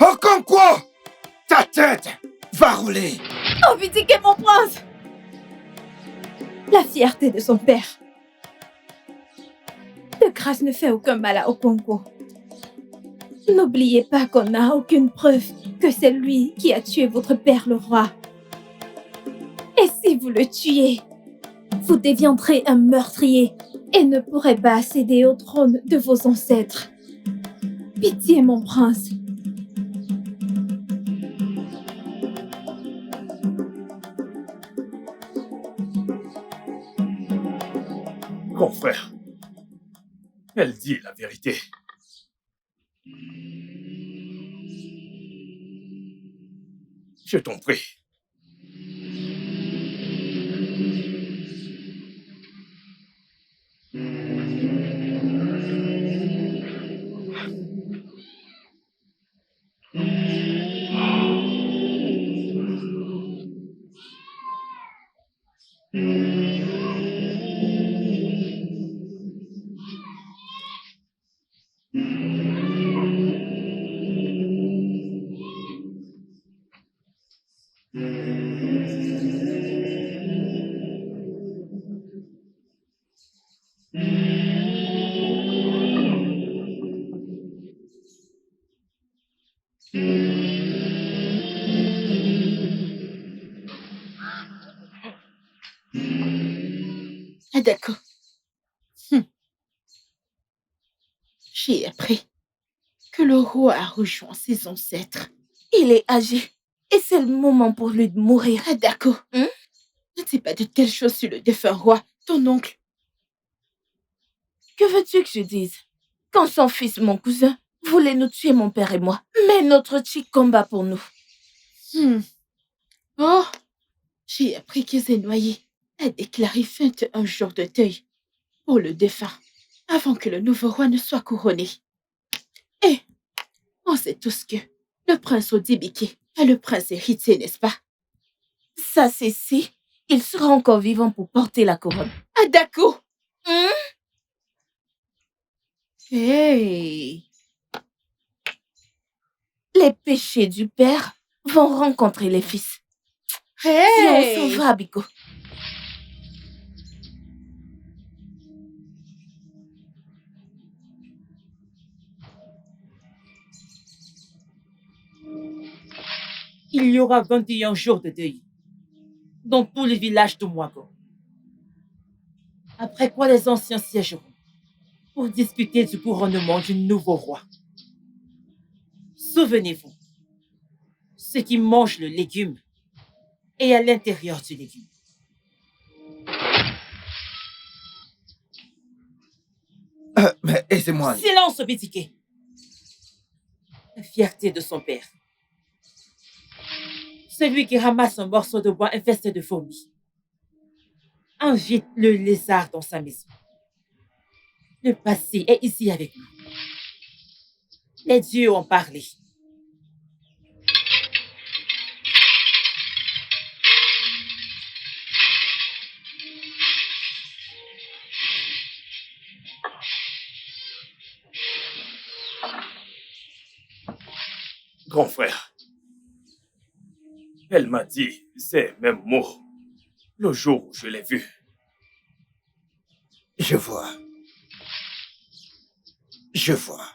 Okonkwo, ta tête va rouler. Obidike, mon prince! La fierté de son père. De grâce ne fait aucun mal à Okonkwo. N'oubliez pas qu'on n'a aucune preuve que c'est lui qui a tué votre père le roi. Et si vous le tuez, vous deviendrez un meurtrier et ne pourrez pas accéder au trône de vos ancêtres. Pitié, mon prince. Confrère, elle dit la vérité. Je t'en prie. Ah, d'accord. J'ai appris que le roi a rejoint ses ancêtres. Il est âgé et c'est le moment pour lui de mourir. Ah, d'accord. Ne sais pas de telle chose sur le défunt roi, ton oncle. Que veux-tu que je dise? Quand son fils, mon cousin, voulait nous tuer, mon père et moi, mais notre chic combat pour nous. Oh, j'ai appris que Zenoye a déclaré fin un jour de deuil pour le défunt, avant que le nouveau roi ne soit couronné. Et on sait tous que le prince Odibiki est le prince héritier, n'est-ce pas? Ça, c'est si il sera encore vivant pour porter la couronne. Ah, d'accord. Hey! Les péchés du père vont rencontrer les fils. Hey! Si on s'en va, Biko. Il y aura 21 jours de deuil dans tout le village de Mwago. Après quoi les anciens siégeront pour discuter du couronnement du nouveau roi. Souvenez-vous, ceux qui mangent le légume est à l'intérieur du légume. Mais aisez-moi. Silence, Obidike. La fierté de son père. Celui qui ramasse un morceau de bois infesté de fourmis. invite le lézard dans sa maison. Le passé est ici avec nous. Les dieux ont parlé. Grand frère, elle m'a dit ces mêmes mots le jour où je l'ai vue. Je vois. Je vois.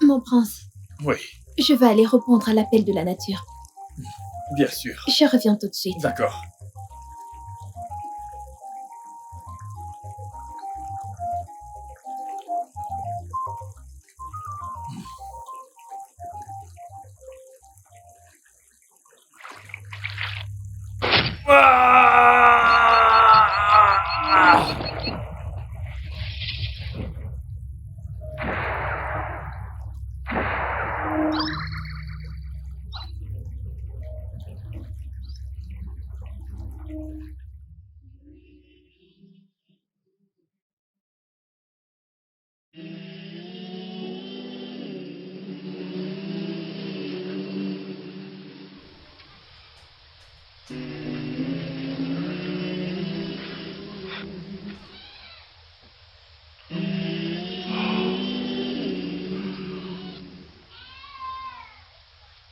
Mon prince, Oui, je vais aller répondre à l'appel de la nature. bien sûr. Je reviens tout de suite. D'accord.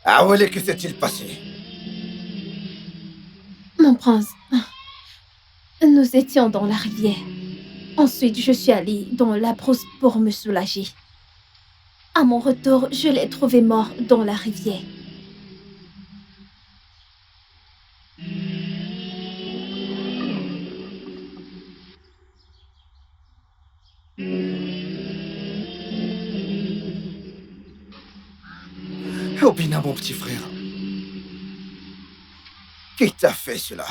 Ah, Wele, que s'est-il passé? Mon prince, nous étions dans la rivière. Ensuite, je suis allée dans la brousse pour me soulager. À mon retour, je l'ai trouvé mort dans la rivière. Obina, mon petit frère. Qui t'a fait cela?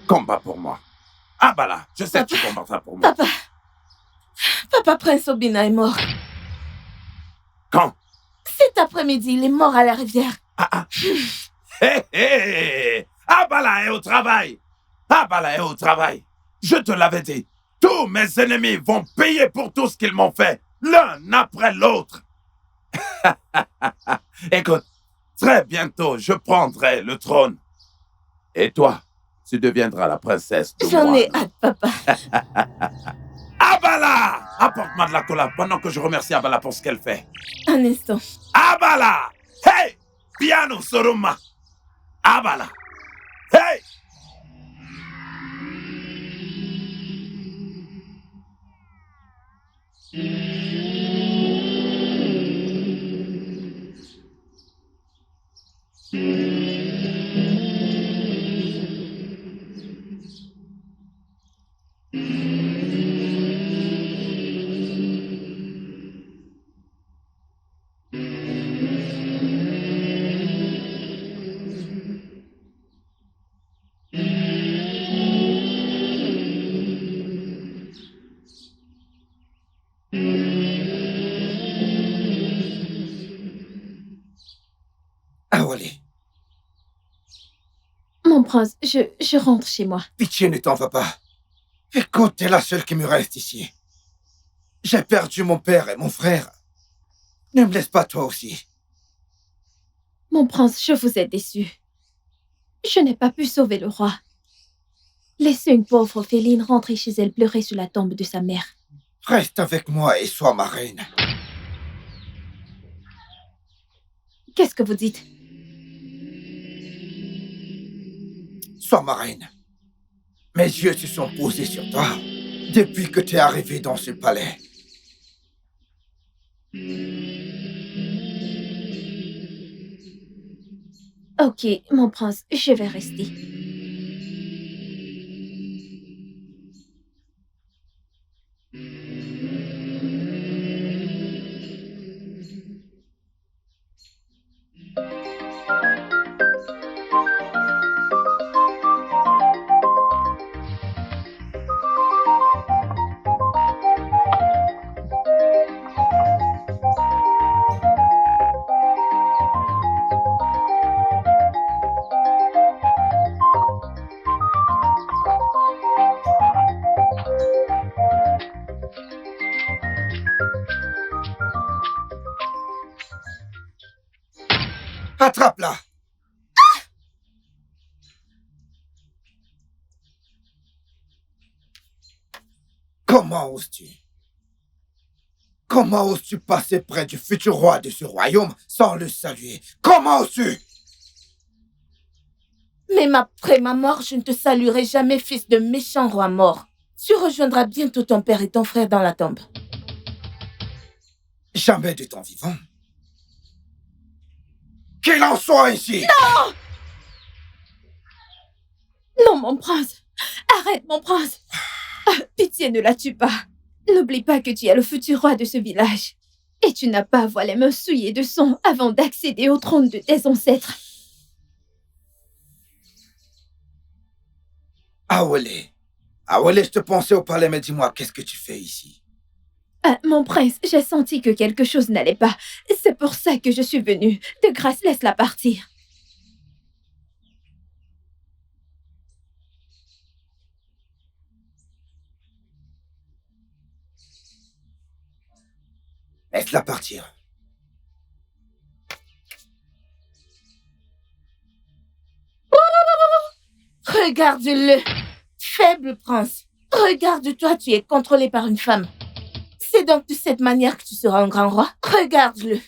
Combat pour moi. Ah bah là, je sais que tu combattras pour moi. Papa Prince Obina est mort. Quand? Cet après-midi, il est mort à la rivière. Hé hé! Abala est au travail! Abala est au travail! Je te l'avais dit, tous mes ennemis vont payer pour tout ce qu'ils m'ont fait, l'un après l'autre. Écoute, très bientôt, je prendrai le trône. Et toi, tu deviendras la princesse de J'en ai Moago. hâte, papa. Abala! Apporte-moi de la cola pendant que je remercie Abala pour ce qu'elle fait. Un instant. Abala! Hey! Piano Soroma! Abala! Hey! Awale, Mon prince, je rentre chez moi. pitié, ne t'en va pas. Écoute, t'es la seule qui me reste ici. J'ai perdu mon père et mon frère. Ne me laisse pas toi aussi. Mon prince, je vous ai déçu. Je n'ai pas pu sauver le roi. Laissez une pauvre féline rentrer chez elle pleurer sur la tombe de sa mère. Reste avec moi et sois ma reine. Qu'est-ce que vous dites? Sois ma reine. Mes yeux se sont posés sur toi depuis que tu es arrivé dans ce palais. Ok, mon prince, je vais rester. Attrape-la! Comment oses-tu? Comment oses-tu passer près du futur roi de ce royaume sans le saluer? Comment oses-tu? Même après ma mort, je ne te saluerai jamais, fils de méchant roi mort. Tu rejoindras bientôt ton père et ton frère dans la tombe. Jamais de ton vivant. Qu'il en soit ainsi! Non, mon prince! Arrête, mon prince! Ah, pitié, ne la tue pas. N'oublie pas que tu es le futur roi de ce village. Et tu n'as pas à avoir les mains souillées de sang avant d'accéder au trône de tes ancêtres. Awale. Awale, je te pensais au palais, mais dis-moi, qu'est-ce que tu fais ici? Ah, mon prince, j'ai senti que quelque chose n'allait pas. C'est pour ça que je suis venue. De grâce, laisse-la partir. Laisse-la partir. Regarde-le, faible prince. Regarde-toi, tu es contrôlé par une femme. C'est donc de cette manière que tu seras un grand roi. Regarde-le.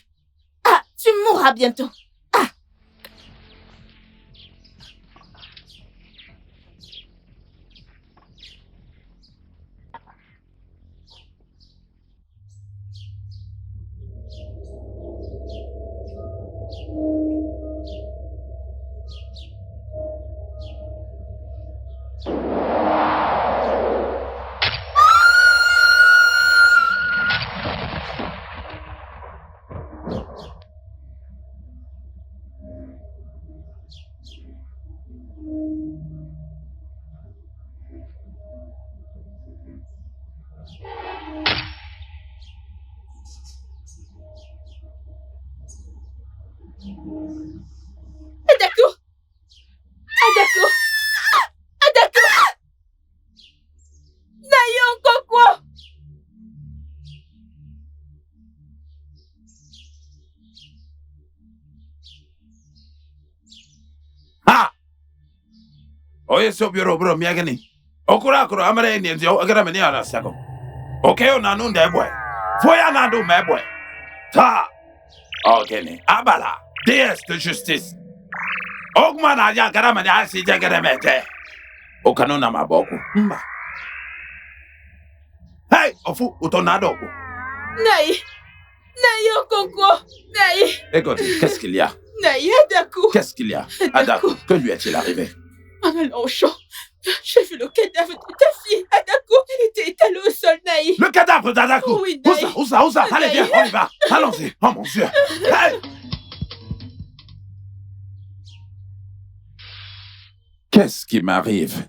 Ah, tu mourras bientôt. Ah. Adako! Adako! Adako! Nayon Kokwo! Oye, so bureau, bro, miagani. Okura, kuro, amare, nizio, agaramani, ala, sako. Okay, on a nun de boy. Foya nando, me boy. Ta. Ok, abala. Déesse de justice. Ogmana, ya, garamani, asi, jagaramete. Okanona, ma boku. Mba. Hey, ofu, utonado. Naï! Naï, Okonkwo! Naï! Écoute, qu'est-ce qu'il y a? Naï, Adaku! Qu'est-ce qu'il y a? Adaku, que lui est-il arrivé? En allant au champ, j'ai vu le cadavre de ta fille, Adaku. Elle était étalée au sol, Naï. Le cadavre d'Adaku! Oui, Naï. Où ça? Allez, viens, on y va. Allons-y. Oh mon Dieu. Hey! Qu'est-ce qui m'arrive?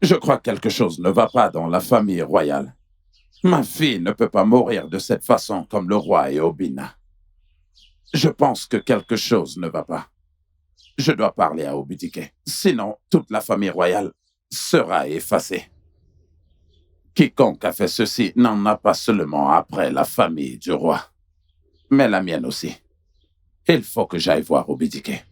Je crois que quelque chose ne va pas dans la famille royale. Ma fille ne peut pas mourir de cette façon comme le roi et Obina. Je pense que quelque chose ne va pas. Je dois parler à Obidike. Sinon, toute la famille royale sera effacée. Quiconque a fait ceci n'en a pas seulement après la famille du roi, mais la mienne aussi. Il faut que j'aille voir Obidike.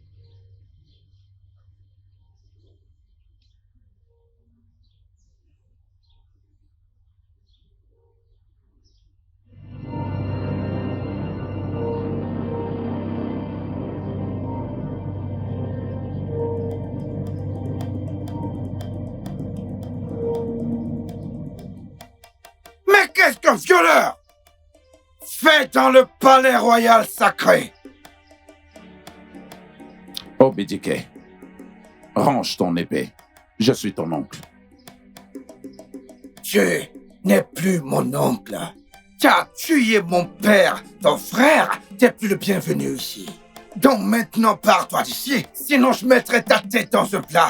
Mais qu'est-ce qu'un violeur fait dans le palais royal sacré? Obidike, range ton épée. Je suis ton oncle. Tu n'es plus mon oncle. Tu as tué mon père, ton frère. T'es plus le bienvenu ici. Donc maintenant, pars-toi d'ici, sinon je mettrai ta tête dans ce plat.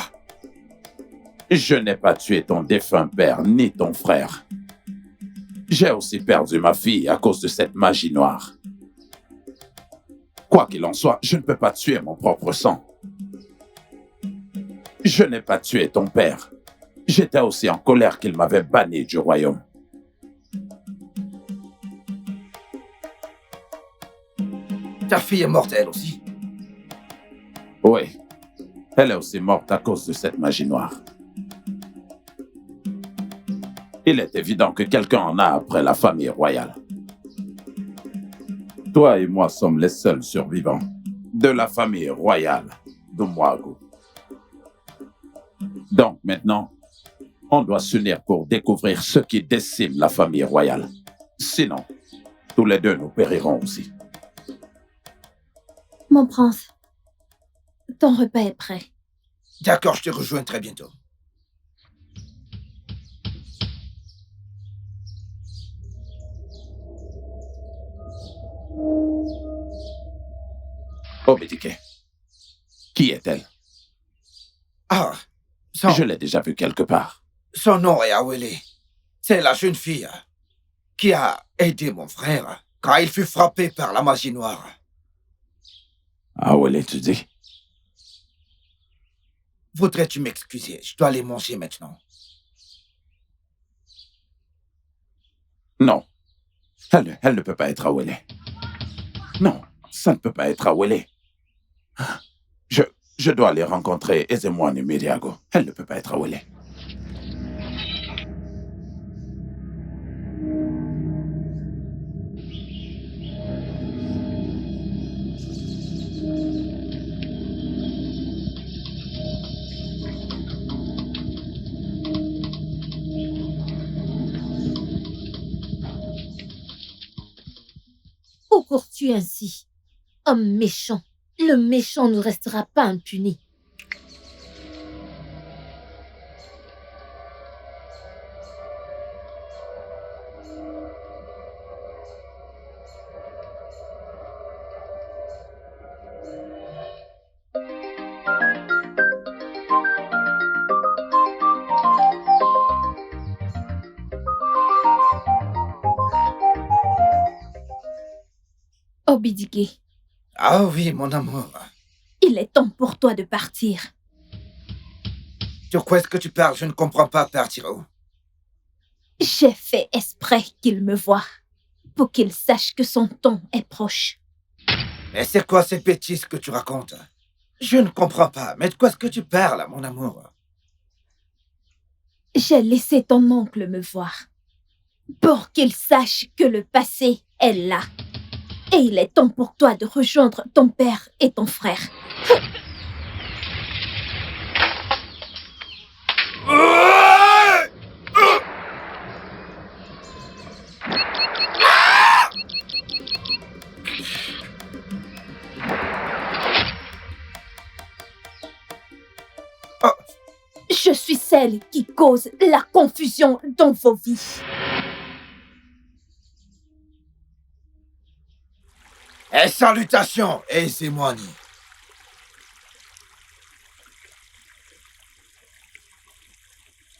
Je n'ai pas tué ton défunt père ni ton frère. J'ai aussi perdu ma fille à cause de cette magie noire. Quoi qu'il en soit, je ne peux pas tuer mon propre sang. Je n'ai pas tué ton père. J'étais aussi en colère qu'il m'avait banni du royaume. Ta fille est morte elle aussi. Oui, elle est aussi morte à cause de cette magie noire. Il est évident que quelqu'un en a après la famille royale. Toi et moi sommes les seuls survivants de la famille royale de Mwagu. Donc maintenant, on doit s'unir pour découvrir ce qui décime la famille royale. Sinon, tous les deux nous périrons aussi. Mon prince, ton repas est prêt. D'accord, je te rejoins très bientôt. Obidike, qui est-elle? Ah, Je l'ai déjà vue quelque part. son nom est Awele. C'est la jeune fille qui a aidé mon frère quand il fut frappé par la magie noire. Ah, où tu dis? Voudrais-tu m'excuser? Je dois aller manger maintenant. Non. Elle ne peut pas être Awele. Non, ça ne peut pas être Awele. Je dois aller rencontrer Ezemwani Miriago. Elle ne peut pas être Awele. Où cours-tu ainsi? Homme méchant, le méchant ne restera pas impuni. Obidike, Ah oui, mon amour. il est temps pour toi de partir. De quoi est-ce que tu parles? Je ne comprends pas, partir où? J'ai fait exprès qu'il me voie, pour qu'il sache que son temps est proche. Et c'est quoi ces bêtises que tu racontes? Je ne comprends pas, mais de quoi est-ce que tu parles, mon amour? J'ai laissé ton oncle me voir pour qu'il sache que le passé est là. Et il est temps pour toi de rejoindre ton père et ton frère. Je suis celle qui cause la confusion dans vos vies. Et salutations, Ezemwani.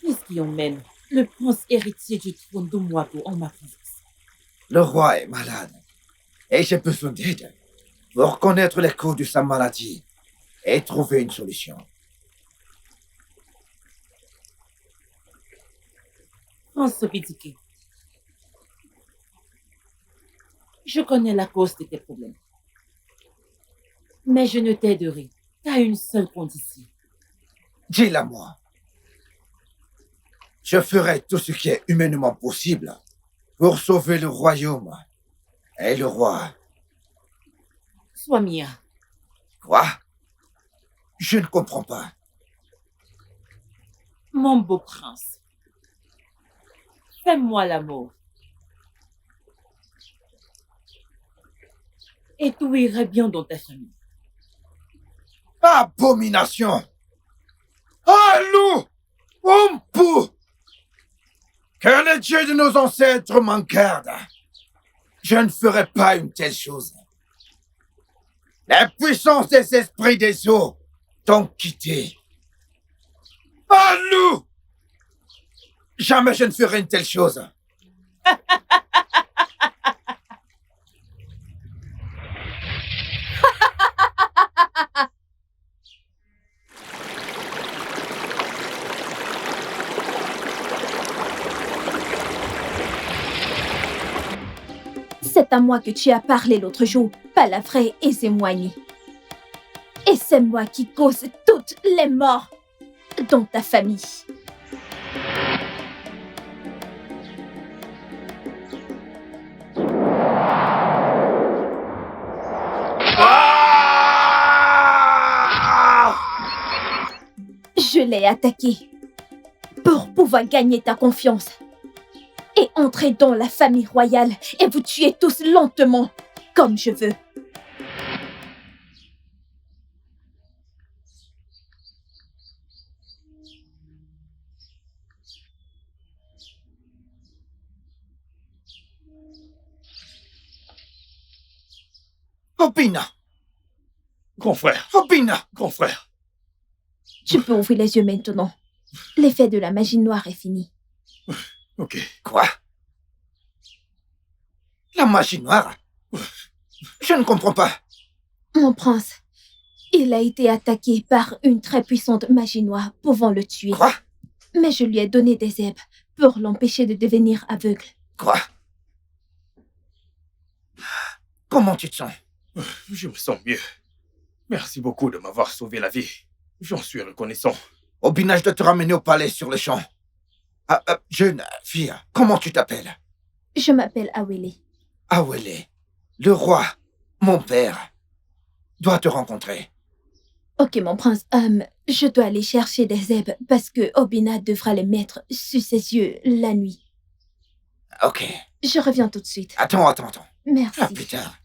Qu'est-ce qui emmène le prince héritier du trône de Mwago en ma présence? Le roi est malade. Et j'ai besoin d'aide pour connaître les causes de sa maladie et trouver une solution. Prince Obidike, je connais la cause de tes problèmes. Mais je ne t'aiderai qu'à une seule condition. Dis-la moi. Je ferai tout ce qui est humainement possible pour sauver le royaume et le roi. Sois mia. Quoi? Je ne comprends pas. Mon beau prince, fais-moi l'amour. Et tout irait bien dans ta famille. Abomination! Allô! Ompu! Que les dieux de nos ancêtres m'en gardent. Je ne ferai pas une telle chose. La puissance des esprits des eaux t'ont quitté. Allô! Jamais je ne ferai une telle chose. C'est à moi que tu as parlé l'autre jour, pas la vraie Ezemwani. Et c'est moi qui cause toutes les morts dans ta famille. Je l'ai attaqué pour pouvoir gagner ta confiance et entrer dans la famille royale et vous tuer tous lentement, comme je veux. Obina! Grand frère, Obina! grand frère. Tu peux ouvrir les yeux maintenant. L'effet de la magie noire est fini. Ok. Quoi? La magie noire? Je ne comprends pas. Mon prince, il a été attaqué par une très puissante magie noire pouvant le tuer. Quoi? Mais je lui ai donné des herbes pour l'empêcher de devenir aveugle. Quoi? Comment tu te sens? Je me sens mieux. Merci beaucoup de m'avoir sauvé la vie. J'en suis reconnaissant. Obina, je dois te ramener au palais sur le champ. Jeune fille, comment tu t'appelles? Je m'appelle Awele. Awele, le roi, mon père, doit te rencontrer. Ok, mon prince, je dois aller chercher des herbes parce que Obina devra les mettre sur ses yeux la nuit. Ok. Je reviens tout de suite. Attends. Merci. À plus tard.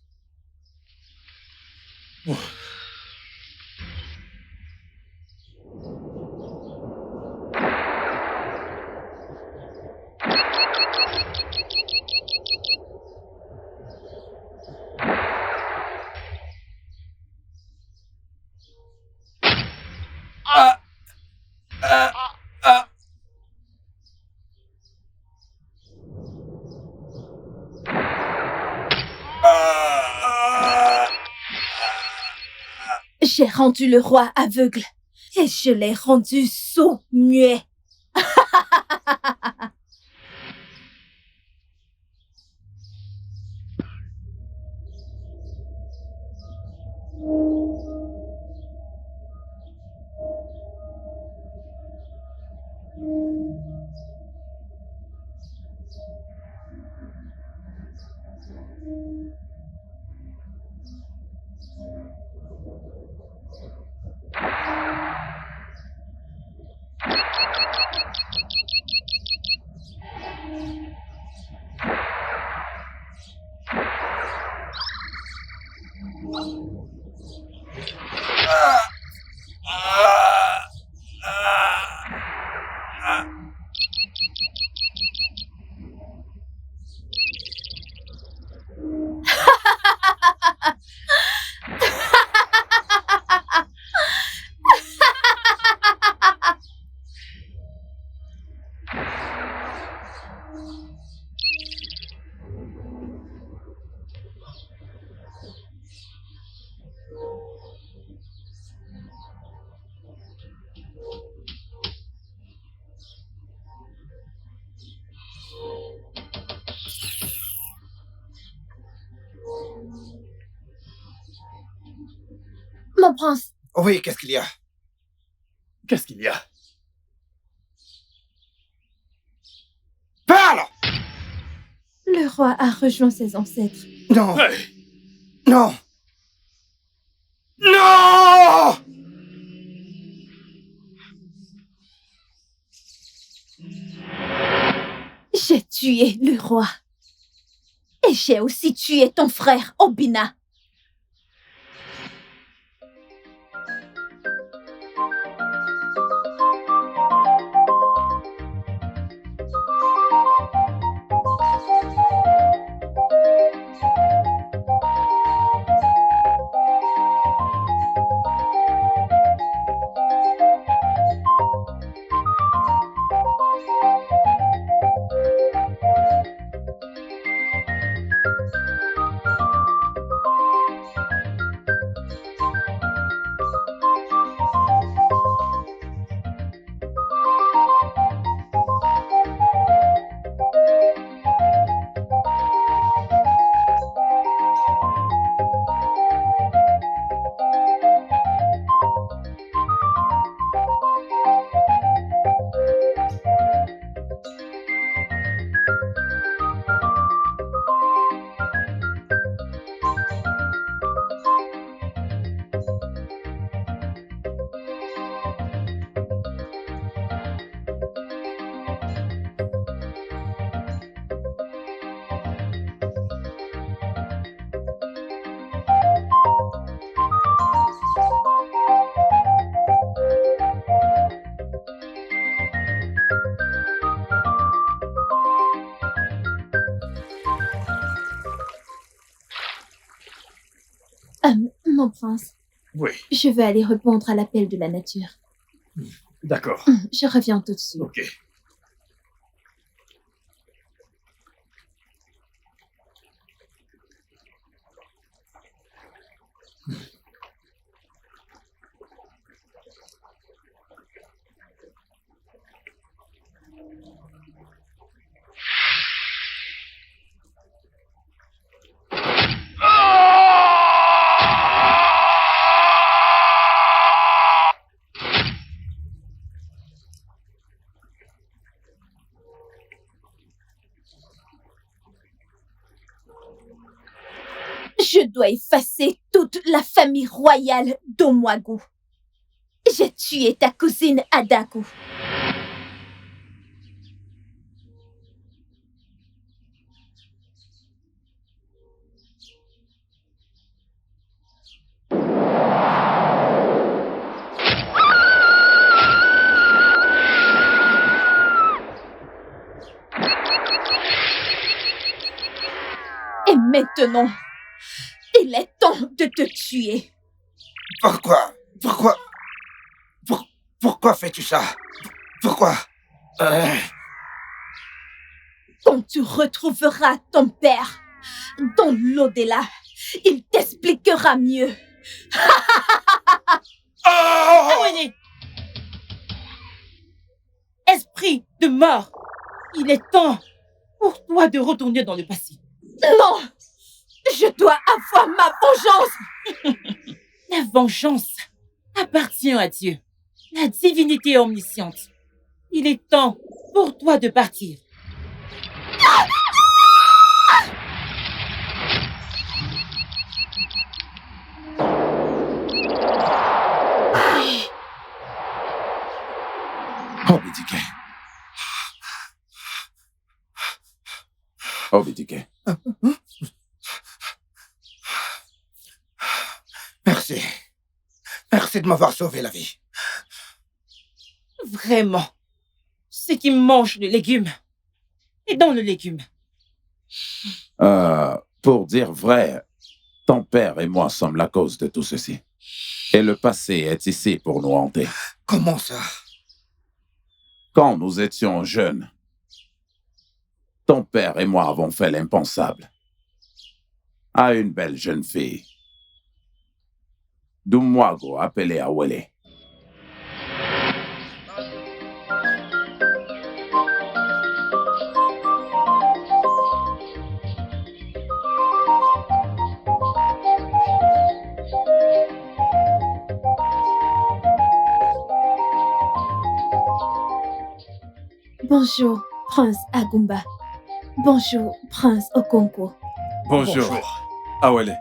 J'ai rendu le roi aveugle et je l'ai rendu sourd, muet. Mon prince, Oui, qu'est-ce qu'il y a? Qu'est-ce qu'il y a? Parle! le roi a rejoint ses ancêtres. Non, Hey, non! Non! J'ai tué le roi. Et j'ai aussi tué ton frère, Obina. Mon prince, oui, je vais aller répondre à l'appel de la nature. d'accord. Je reviens tout de suite. Ok. Je dois effacer toute la famille royale d'Omwagu. J'ai tué ta cousine Adaku. Et maintenant, il est temps de te tuer. Pourquoi? Pourquoi fais-tu ça? Pourquoi? Quand tu retrouveras ton père dans l'au-delà, il t'expliquera mieux. Aouéné! Esprit de mort, il est temps pour toi de retourner dans le passé. Non! Je dois avoir ma vengeance! La vengeance appartient à Dieu, la divinité omnisciente. Il est temps pour toi de partir. Obidike. Obidike. Merci. Merci de m'avoir sauvé la vie. Vraiment. C'est qui mange le légume. Et dans le légume. Pour dire vrai, ton père et moi sommes la cause de tout ceci. Et le passé est ici pour nous hanter. Comment ça? Quand nous étions jeunes, ton père et moi avons fait l'impensable à une belle jeune fille, Dumwago, appelée Awele. Bonjour, Prince Agumba. Bonjour, Prince Okonko. Bonjour. Awele.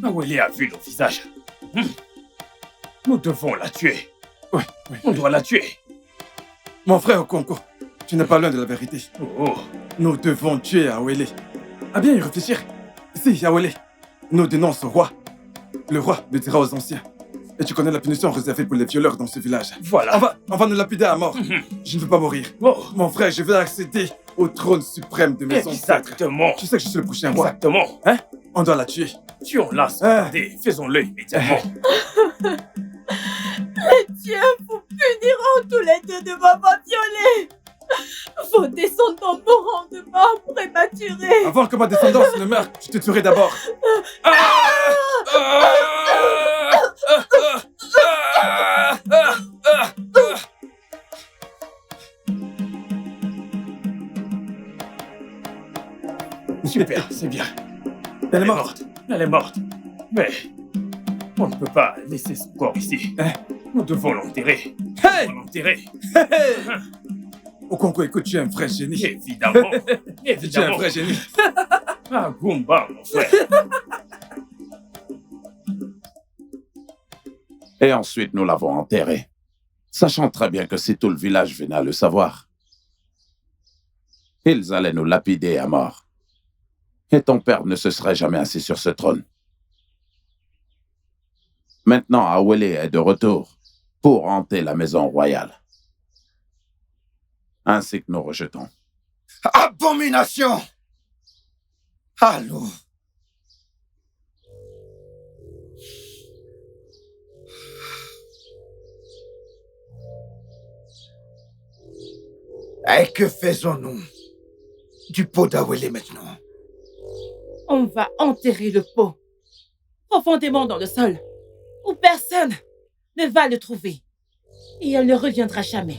Awele a vu nos visages. Nous devons la tuer. Oui. On doit la tuer. Mon frère Okonko, tu n'es pas loin de la vérité. Oh. Nous devons tuer Awele. À bien y réfléchir. Si, Awele, nous dénonce au roi. Le roi le dira aux anciens. Et tu connais la punition réservée pour les violeurs dans ce village. Voilà. On va nous lapider à mort. Je ne veux pas mourir. Oh. Mon frère, je veux accéder au trône suprême de mes ancêtres. Exactement. Tu sais que je suis le prochain roi. Exactement. Hein? On doit la tuer. Tuons-la sans tarder. Faisons-le immédiatement. Les dieux vous puniront tous les deux de m'avoir violée. Vos descendants mourront de mort prématurée. Avant que ma descendance ne meure, je te tuerai d'abord. Super, c'est bien. Elle est morte. Elle est morte. Mais on ne peut pas laisser son corps ici. Nous devons l'enterrer. Hey! On va l'enterrer. Hey! Okonko, écoute, tu es un vrai génie. Évidemment. Tu es un Évidemment. vrai génie. Agumba, mon frère. Et ensuite, nous l'avons enterré, sachant très bien que si tout le village venait à le savoir, ils allaient nous lapider à mort. Et ton père ne se serait jamais assis sur ce trône. Maintenant, Awele est de retour pour hanter la maison royale. Ainsi que nous rejetons. Abomination! Allô? Et que faisons-nous du pot d'Awele maintenant? On va enterrer le pot profondément dans le sol, où personne ne va le trouver. Et elle ne reviendra jamais.